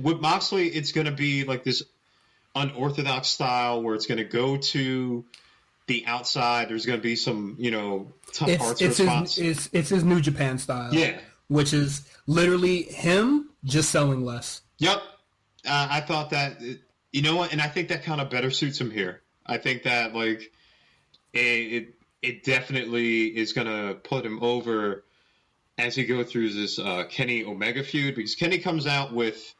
With Moxley, it's going to be this unorthodox style where it's going to go to the outside. There's going to be some tough parts response. It's his New Japan style. Yeah, which is literally him just selling less. Yep, I thought that. You know what? And I think that kind of better suits him here. I think that it definitely is going to put him over as he goes through this Kenny Omega feud, because Kenny comes out with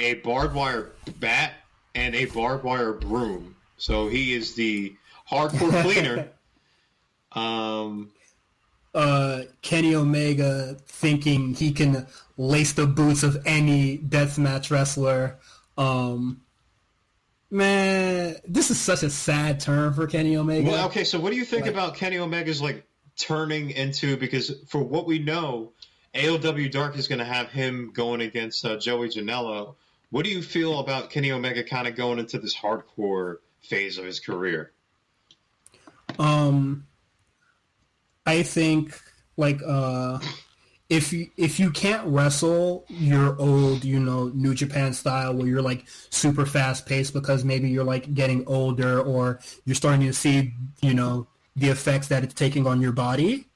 a barbed wire bat and a barbed wire broom. So he is the hardcore cleaner. Kenny Omega thinking he can lace the boots of any deathmatch wrestler. Man, this is such a sad turn for Kenny Omega. Well, okay, so what do you think about Kenny Omega's turning into, because for what we know, AEW Dark is going to have him going against Joey Janela. What do you feel about Kenny Omega kind of going into this hardcore phase of his career? I think if you can't wrestle your old, New Japan style where you're super fast paced because maybe you're getting older or you're starting to see, the effects that it's taking on your body,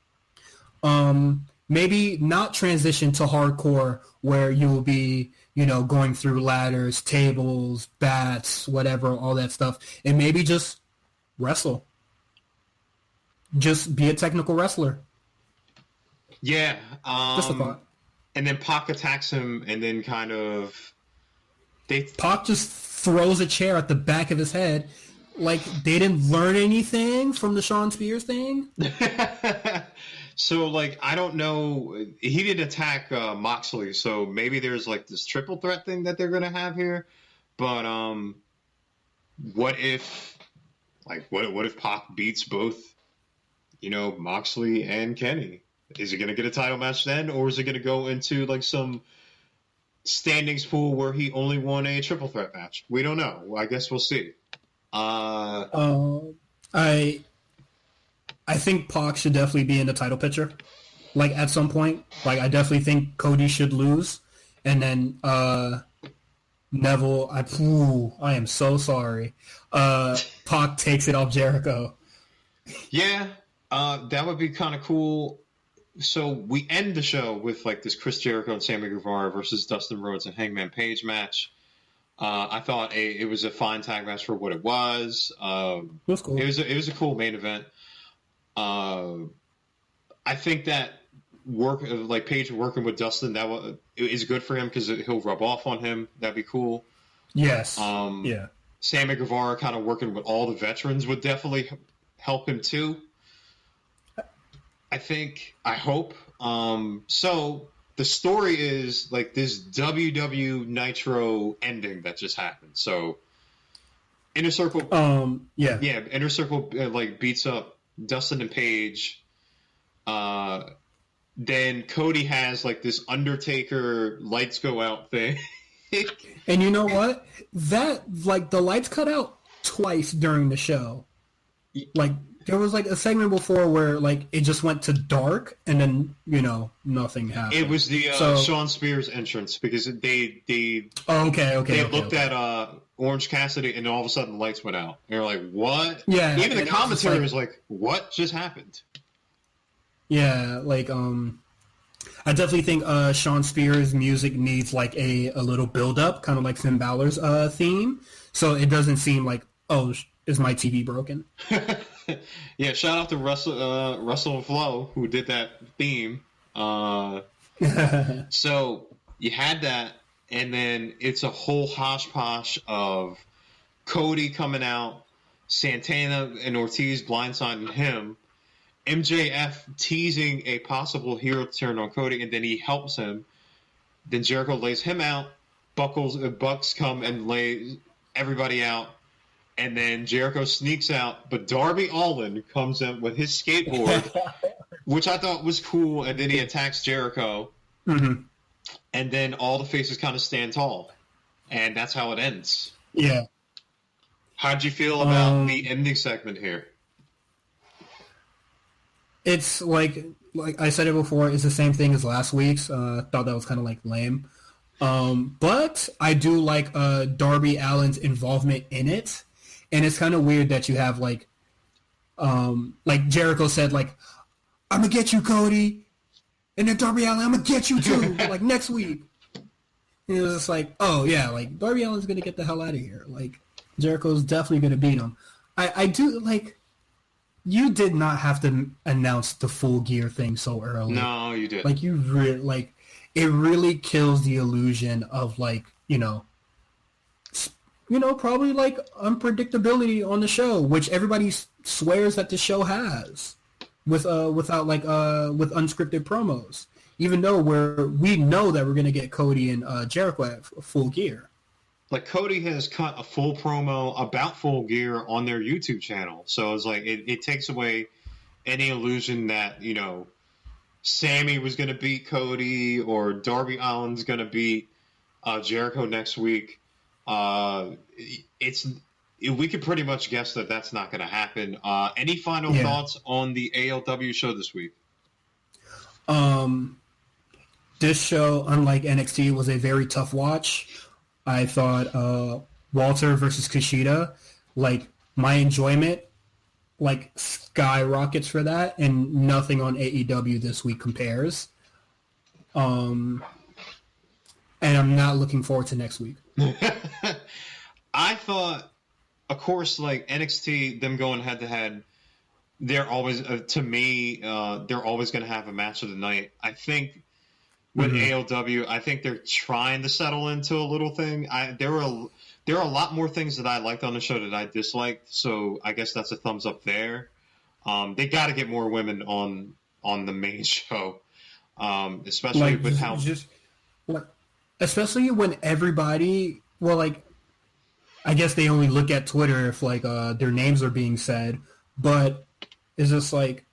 maybe not transition to hardcore where you will be, going through ladders, tables, bats, whatever, all that stuff, and maybe just wrestle. Just be a technical wrestler. Yeah. Just a thought. And then Pac attacks him, and then Pac just throws a chair at the back of his head. They didn't learn anything from the Shawn Spears thing? So, I don't know. He didn't attack Moxley, so maybe there's, this triple threat thing that they're going to have here. But, what if Pac beats both, Moxley and Kenny? Is it going to get a title match then, or is it going to go into some standings pool where he only won a triple threat match? We don't know. I guess we'll see. I think Pac should definitely be in the title picture. At some point, I definitely think Cody should lose, and then Neville. I am so sorry. Pac takes it off Jericho. Yeah, that would be kind of cool. So we end the show with this Chris Jericho and Sammy Guevara versus Dustin Rhodes and Hangman Page match. I thought it was a fine tag match for what it was. It was cool. It was a cool main event. I think that Page working with Dustin is good for him because he'll rub off on him. That'd be cool. Yes. Yeah. Sammy Guevara kind of working with all the veterans would definitely help him too. I hope. So the story is like this WW Nitro ending that just happened. So Inner Circle, Inner Circle like beats up Dustin and Paige. Then Cody has like this Undertaker lights go out thing. And you know what? That like the lights cut out twice during the show. Like there was like a segment before where like it just went to dark and then nothing happened. It was the Sean Spears entrance because they looked at Orange Cassidy and all of a sudden the lights went out. And they're like, what? Yeah. Even the commentary was like, what just happened? Yeah, like I definitely think Sean Spears' music needs like a little build up, kind of like Finn Balor's theme, so it doesn't seem like, oh, is my TV broken? Yeah, shout out to Russell and Flo who did that theme. So you had that, and then it's a whole hodgepodge of Cody coming out, Santana and Ortiz blindsiding him, MJF teasing a possible heel turn on Cody, and then he helps him. Then Jericho lays him out. Bucks come and lay everybody out. And then Jericho sneaks out. But Darby Allin comes in with his skateboard, which I thought was cool. And then he attacks Jericho. Mm-hmm. And then all the faces kind of stand tall. And that's how it ends. Yeah. How'd you feel about the ending segment here? It's like I said it before, it's the same thing as last week's. Thought that was kind of like lame. But I do like Darby Allin's involvement in it. And it's kind of weird that you have like Jericho said, like, I'm going to get you, Cody. And then Darby Allin, I'm going to get you too, like next week. And it was just like, oh yeah, like Darby Allin's going to get the hell out of here. Like Jericho's definitely going to beat him. I do like, you did not have to announce the Full Gear thing so early. No, you didn't. Like it really kills the illusion of like, probably like unpredictability on the show, which everybody swears that the show has with unscripted promos. Even though we know that we're gonna get Cody and Jericho at Full Gear. Like Cody has cut a full promo about Full Gear on their YouTube channel, so it's like it takes away any illusion that Sammy was going to beat Cody or Darby Allin's going to beat Jericho next week. We could pretty much guess that that's not going to happen. Any final thoughts on the AEW show this week? This show, unlike NXT, was a very tough watch. I thought Walter versus Kushida, like my enjoyment, like skyrockets for that, and nothing on AEW this week compares. And I'm not looking forward to next week. I thought, of course, like NXT, them going head to head, they're always to me, they're always going to have a match of the night. I think. With AEW, I think they're trying to settle into a little thing. There are a lot more things that I liked on the show that I disliked, so I guess that's a thumbs up there. They got to get more women on the main show, especially with how especially when everybody. Well, like I guess they only look at Twitter if like their names are being said, but it's just like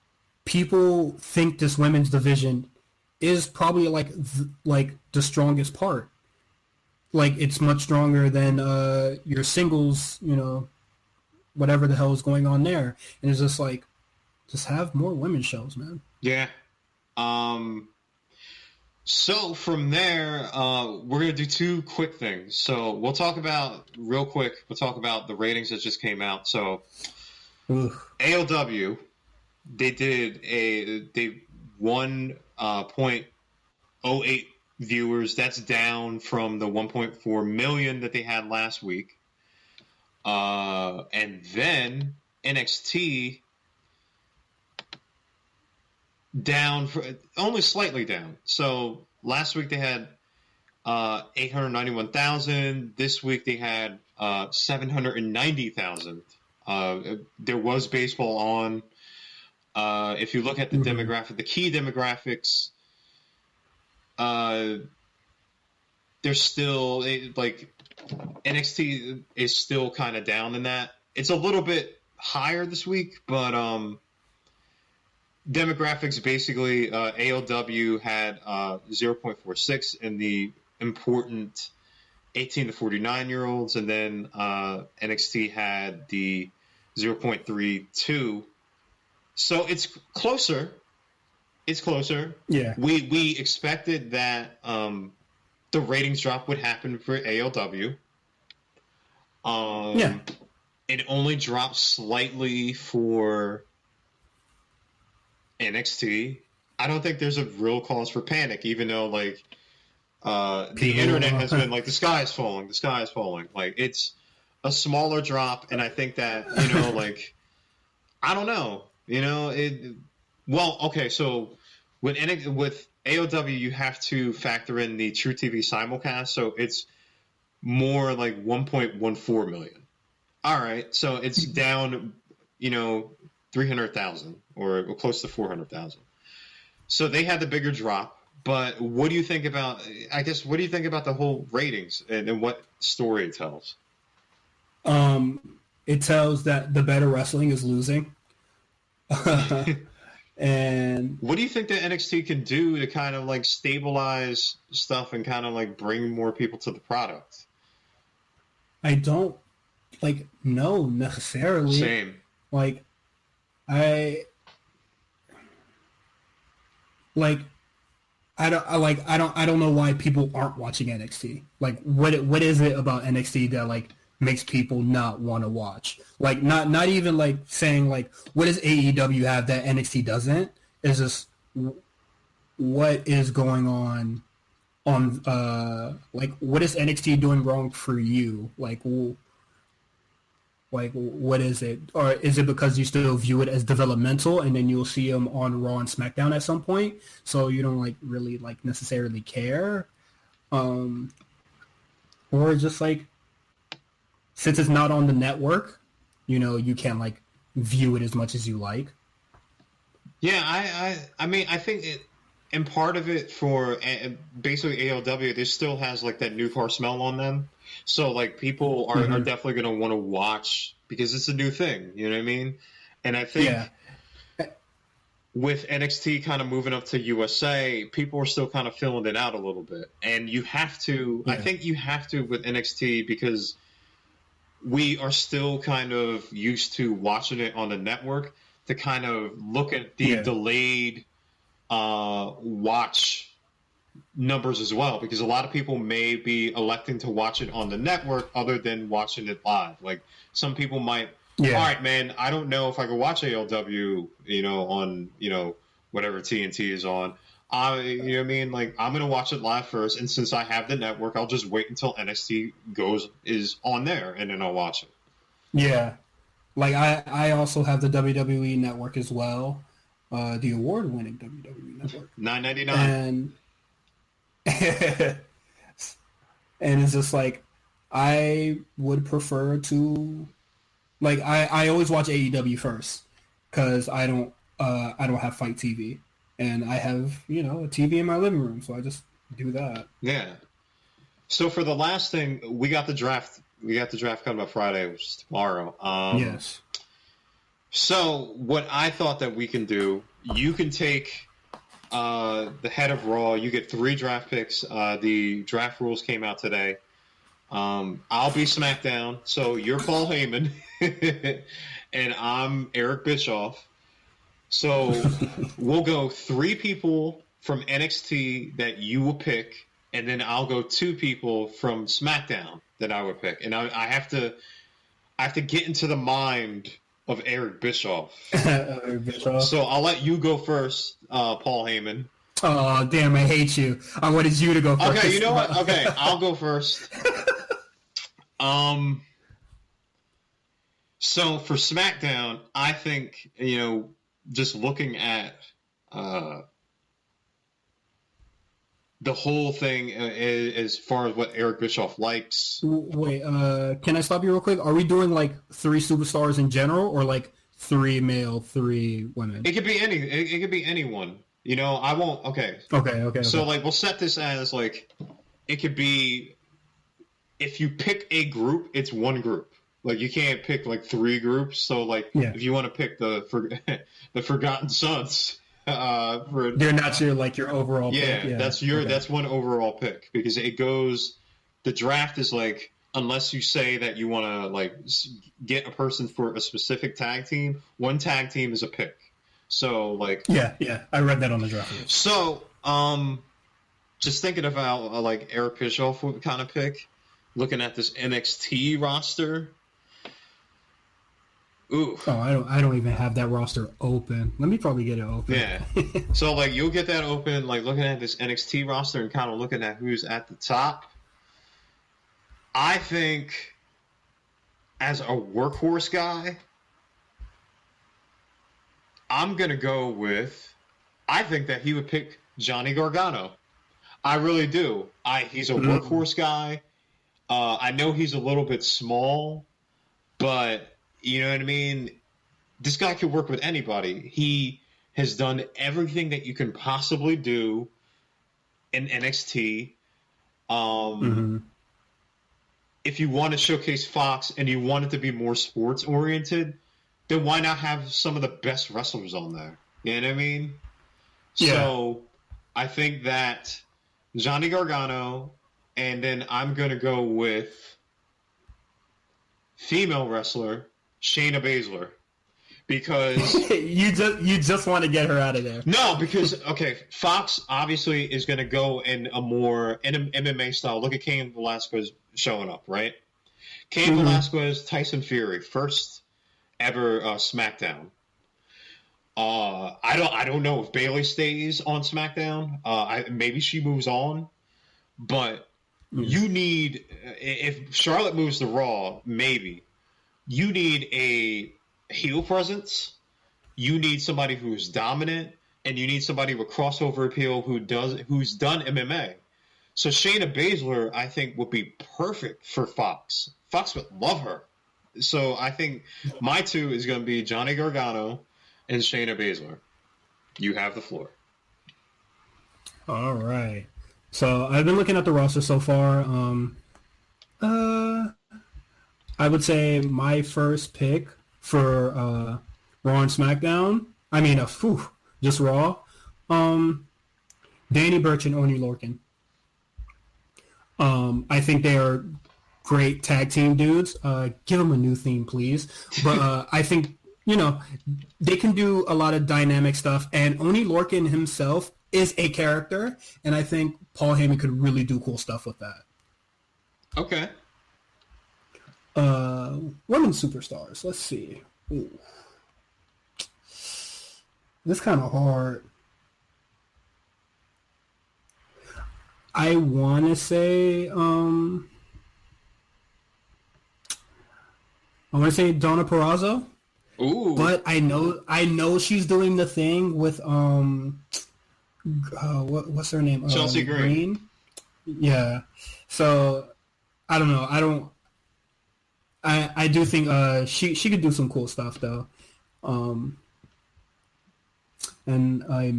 people think this women's division is probably like the strongest part. Like it's much stronger than your singles, whatever the hell is going on there. And it's just like, just have more women's shows, man. Yeah. So from there, we're going to do two quick things. So we'll talk about the ratings that just came out. So AEW, they 1.08 viewers. That's down from the 1.4 million that they had last week. And then NXT down only slightly down. So last week they had 891,000. This week they had 790,000. There was baseball on. If you look at the demographic, the key demographics, there's still like NXT is still kind of down in that. It's a little bit higher this week, but demographics basically AEW had 0.46 in the important 18 to 49 year olds, and then NXT had the 0.32. So it's closer. It's closer. Yeah. We expected that the ratings drop would happen for AEW. Yeah. It only dropped slightly for NXT. I don't think there's a real cause for panic, even though like the internet has been like the sky is falling. Like it's a smaller drop, and I think that like I don't know. Well, okay, so with AEW, you have to factor in the True TV simulcast, so it's more like 1.14 million. All right, so it's down, 300,000 or close to 400,000. So they had the bigger drop. But what do you think about? I guess what do you think about the whole ratings and what story it tells? It tells that the better wrestling is losing. And what do you think that NXT can do to kind of like stabilize stuff and kind of like bring more people to the product? I don't know necessarily. Same. I don't know why people aren't watching NXT. Like what is it about NXT that like makes people not want to watch? Like not even like saying like what does AEW have that NXT doesn't? It's just what is going on like what is NXT doing wrong for you? Like what is it? Or is it because you still view it as developmental and then you'll see them on Raw and SmackDown at some point, so you don't like really like necessarily care? Or just like since it's not on the network, you can't like view it as much as you like. Yeah, I mean, I think it, and part of it for basically AEW, there still has like that new car smell on them. So like people are definitely going to want to watch because it's a new thing. You know what I mean? And I think with NXT kind of moving up to USA, people are still kind of filling it out a little bit. And you have to, I think you have to with NXT because we are still kind of used to watching it on the network to kind of look at the delayed watch numbers as well, because a lot of people may be electing to watch it on the network other than watching it live. Like some people might, all right, man, I don't know if I could watch AEW, on, whatever TNT is on. You know what I mean? Like I'm going to watch it live first. And since I have the network, I'll just wait until NXT is on there and then I'll watch it. Yeah. Like I also have the WWE network as well. The award-winning WWE network. $9.99. And it's just like I would prefer to like I always watch AEW first because I don't have Fight TV and I have a TV in my living room, so I just do that. Yeah. So for the last thing, we got the draft. We got the draft coming up Friday, which is tomorrow. Yes. So what I thought that we can do, you can take the head of Raw. You get 3 draft picks. The draft rules came out today. I'll be SmackDown. So you're Paul Heyman, and I'm Eric Bischoff. So we'll go 3 people from NXT that you will pick, and then I'll go 2 people from SmackDown that I would pick. And I have to get into the mind of Eric Bischoff. So I'll let you go first, Paul Heyman. Oh, damn, I hate you. I wanted you to go first. Okay, you know what? Okay, I'll go first. So for SmackDown, I think, just looking at the whole thing as far as what Eric Bischoff likes. Wait, can I stop you real quick? Are we doing like 3 superstars in general or like 3 male, 3 women. It could be it could be anyone. You know, I won't. Okay. Okay. So like, we'll set this as like, it could be, if you pick a group, it's one group. Like, you can't pick like 3 groups. So like, if you want to pick the Forgotten Sons, they're not your overall pick. Yeah, that's one overall pick, because it goes. The draft is like, unless you say that you want to like get a person for a specific tag team, one tag team is a pick. So like, I read that on the draft. So just thinking about like Eric Bischoff would kind of pick. Looking at this NXT roster. Ooh. Oh, I don't even have that roster open. Let me probably get it open. Yeah. So like, you'll get that open, like looking at this NXT roster and kind of looking at who's at the top. I think, as a workhorse guy, I'm gonna go with. I think that he would pick Johnny Gargano. I really do. He's a workhorse guy. I know he's a little bit small, but you know what I mean? This guy could work with anybody. He has done everything that you can possibly do in NXT. If you want to showcase Fox and you want it to be more sports oriented, then why not have some of the best wrestlers on there? You know what I mean? Yeah. So I think that Johnny Gargano, and then I'm going to go with female wrestler Shayna Baszler, because you just want to get her out of there. No, because Fox obviously is going to go in a more MMA style. Look at Cain Velasquez showing up, right? Cain Velasquez, Tyson Fury, first ever SmackDown. I don't know if Bayley stays on SmackDown. Maybe she moves on, but you need, if Charlotte moves to Raw, maybe you need a heel presence. You need somebody who's dominant, and you need somebody with crossover appeal who's done MMA. So Shayna Baszler, I think, would be perfect for Fox. Fox would love her. So I think my 2 is going to be Johnny Gargano and Shayna Baszler. You have the floor. All right. So I've been looking at the roster so far. I would say my first pick for Raw and SmackDown. I mean, just Raw. Danny Burch and Oney Lorcan. I think they are great tag team dudes. Give them a new theme, please. But I think, they can do a lot of dynamic stuff. And Oney Lorcan himself is a character. And I think Paul Heyman could really do cool stuff with that. Okay. Women superstars. Let's see. Ooh. This kind of hard. I want to say, Donna Purrazzo. Ooh. But I know she's doing the thing with what's her name? Chelsea Green. Yeah. So I don't know. I do think she could do some cool stuff though. And a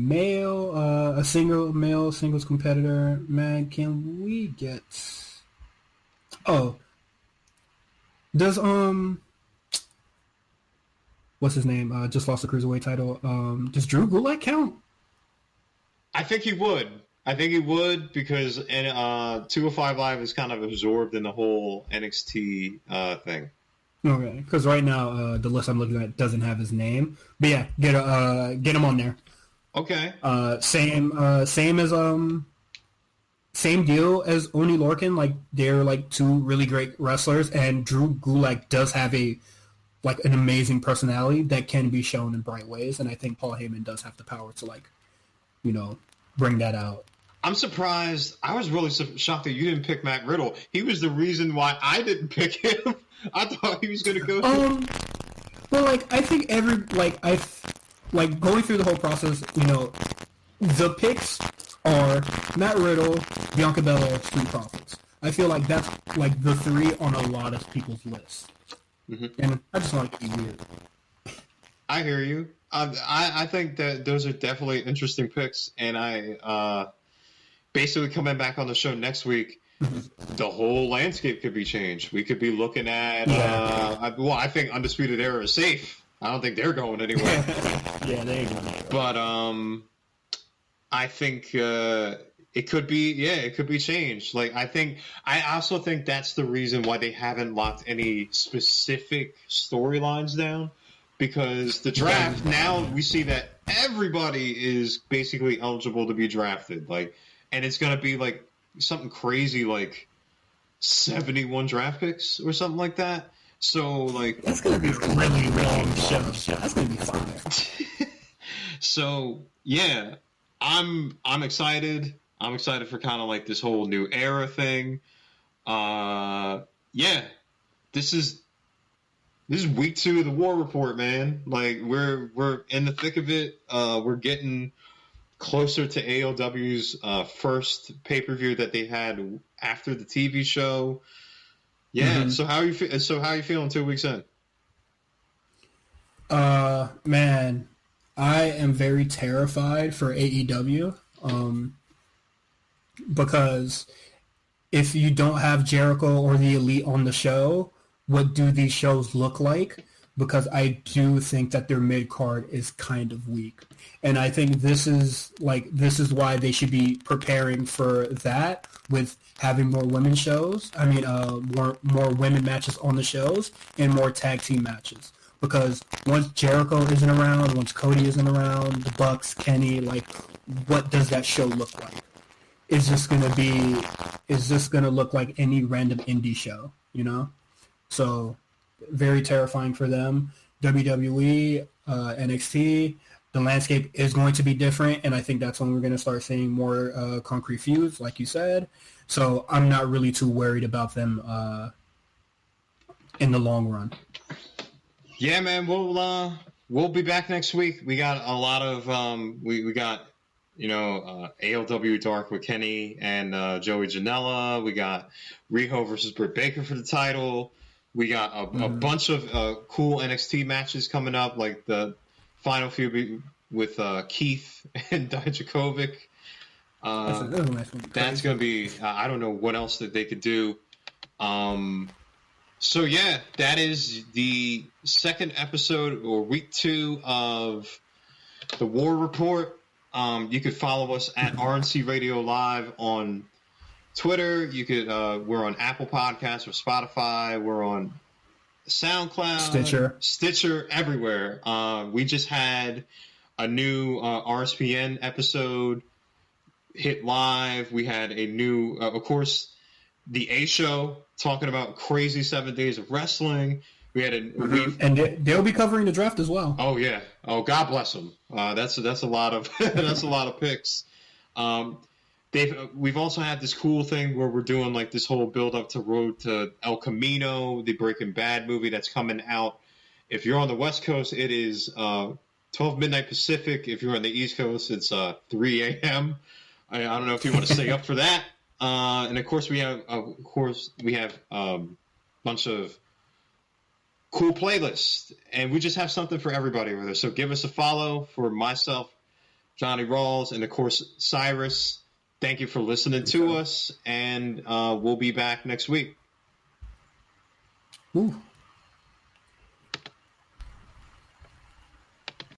single male singles competitor. Man, can we get? Oh, does what's his name? Just lost the cruiserweight title. Does Drew Gulak count? I think he would. Because 205 Live is kind of absorbed in the whole NXT thing. Okay, because right now the list I'm looking at doesn't have his name. But yeah, get him on there. Okay. Same deal as Oney Lorcan. Like they're like 2 really great wrestlers, and Drew Gulak does have an amazing personality that can be shown in bright ways, and I think Paul Heyman does have the power to bring that out. I'm surprised. I was really shocked that you didn't pick Matt Riddle. He was the reason why I didn't pick him. I thought he was going to go. Well, I think going through the whole process, the picks are Matt Riddle, Bianca Belair, Street Profits. I feel like that's the 3 on a lot of people's lists. Mm-hmm. And I just want to be weird. I hear you. I think that those are definitely interesting picks, and I basically coming back on the show next week, the whole landscape could be changed. We could be looking at I think Undisputed Era is safe. I don't think they're going anywhere. Yeah, they ain't going anywhere. But I think it could be changed. Like I also think that's the reason why they haven't locked any specific storylines down, because the draft, now we see that everybody is basically eligible to be drafted. Like, and it's gonna be like something crazy like 71 draft picks or something like that. So like that's gonna be a really long show. That's gonna be fun. So yeah, I'm excited. I'm excited for kind of like this whole new era thing. Yeah, this is week 2 of the War Report, man. Like we're in the thick of it. We're getting closer to AEW's first pay-per-view that they had after the TV show. Yeah. Mm-hmm. So how are you feeling 2 weeks in? Man, I am very terrified for AEW. Because if you don't have Jericho or the Elite on the show, what do these shows look like? Because I do think that their mid-card is kind of weak. And I think this is why they should be preparing for that with having more women shows. I mean, more women matches on the shows and more tag team matches. Because once Jericho isn't around, once Cody isn't around, the Bucks, Kenny, like, what does that show look like? Is this gonna look like any random indie show, you know? So very terrifying for them. WWE, NXT, the landscape is going to be different, and I think that's when we're going to start seeing more concrete feuds, like you said. So I'm not really too worried about them in the long run. Yeah, man, we'll be back next week. We got a lot of we got AEW Dark with Kenny and Joey Janela. We got Riho versus Britt Baker for the title. We got a bunch of cool NXT matches coming up, like the final feud with Keith and Dijakovic. That's going to be, I don't know what else that they could do. So, yeah, that is the second episode, or week 2 of the War Report. You could follow us at RNC Radio Live on Twitter. You could we're on Apple Podcasts or Spotify. We're on SoundCloud, Stitcher, everywhere. We just had a new RSPN episode hit live. We had a new, of course, the A Show talking about crazy 7 days of wrestling. We had and they'll be covering the draft as well. Oh yeah. Oh, God bless them. That's a lot of that's a lot of picks. We've also had this cool thing where we're doing like this whole build up to Road to El Camino, the Breaking Bad movie that's coming out. If you're on the West Coast, it is 12 midnight Pacific. If you're on the East Coast, it's 3 a.m. I don't know if you want to stay up for that. And of course we have a bunch of cool playlists, and we just have something for everybody over there. So give us a follow. For myself, Johnny Rawls, and of course Cyrus, thank you for listening to us, and we'll be back next week. Ooh.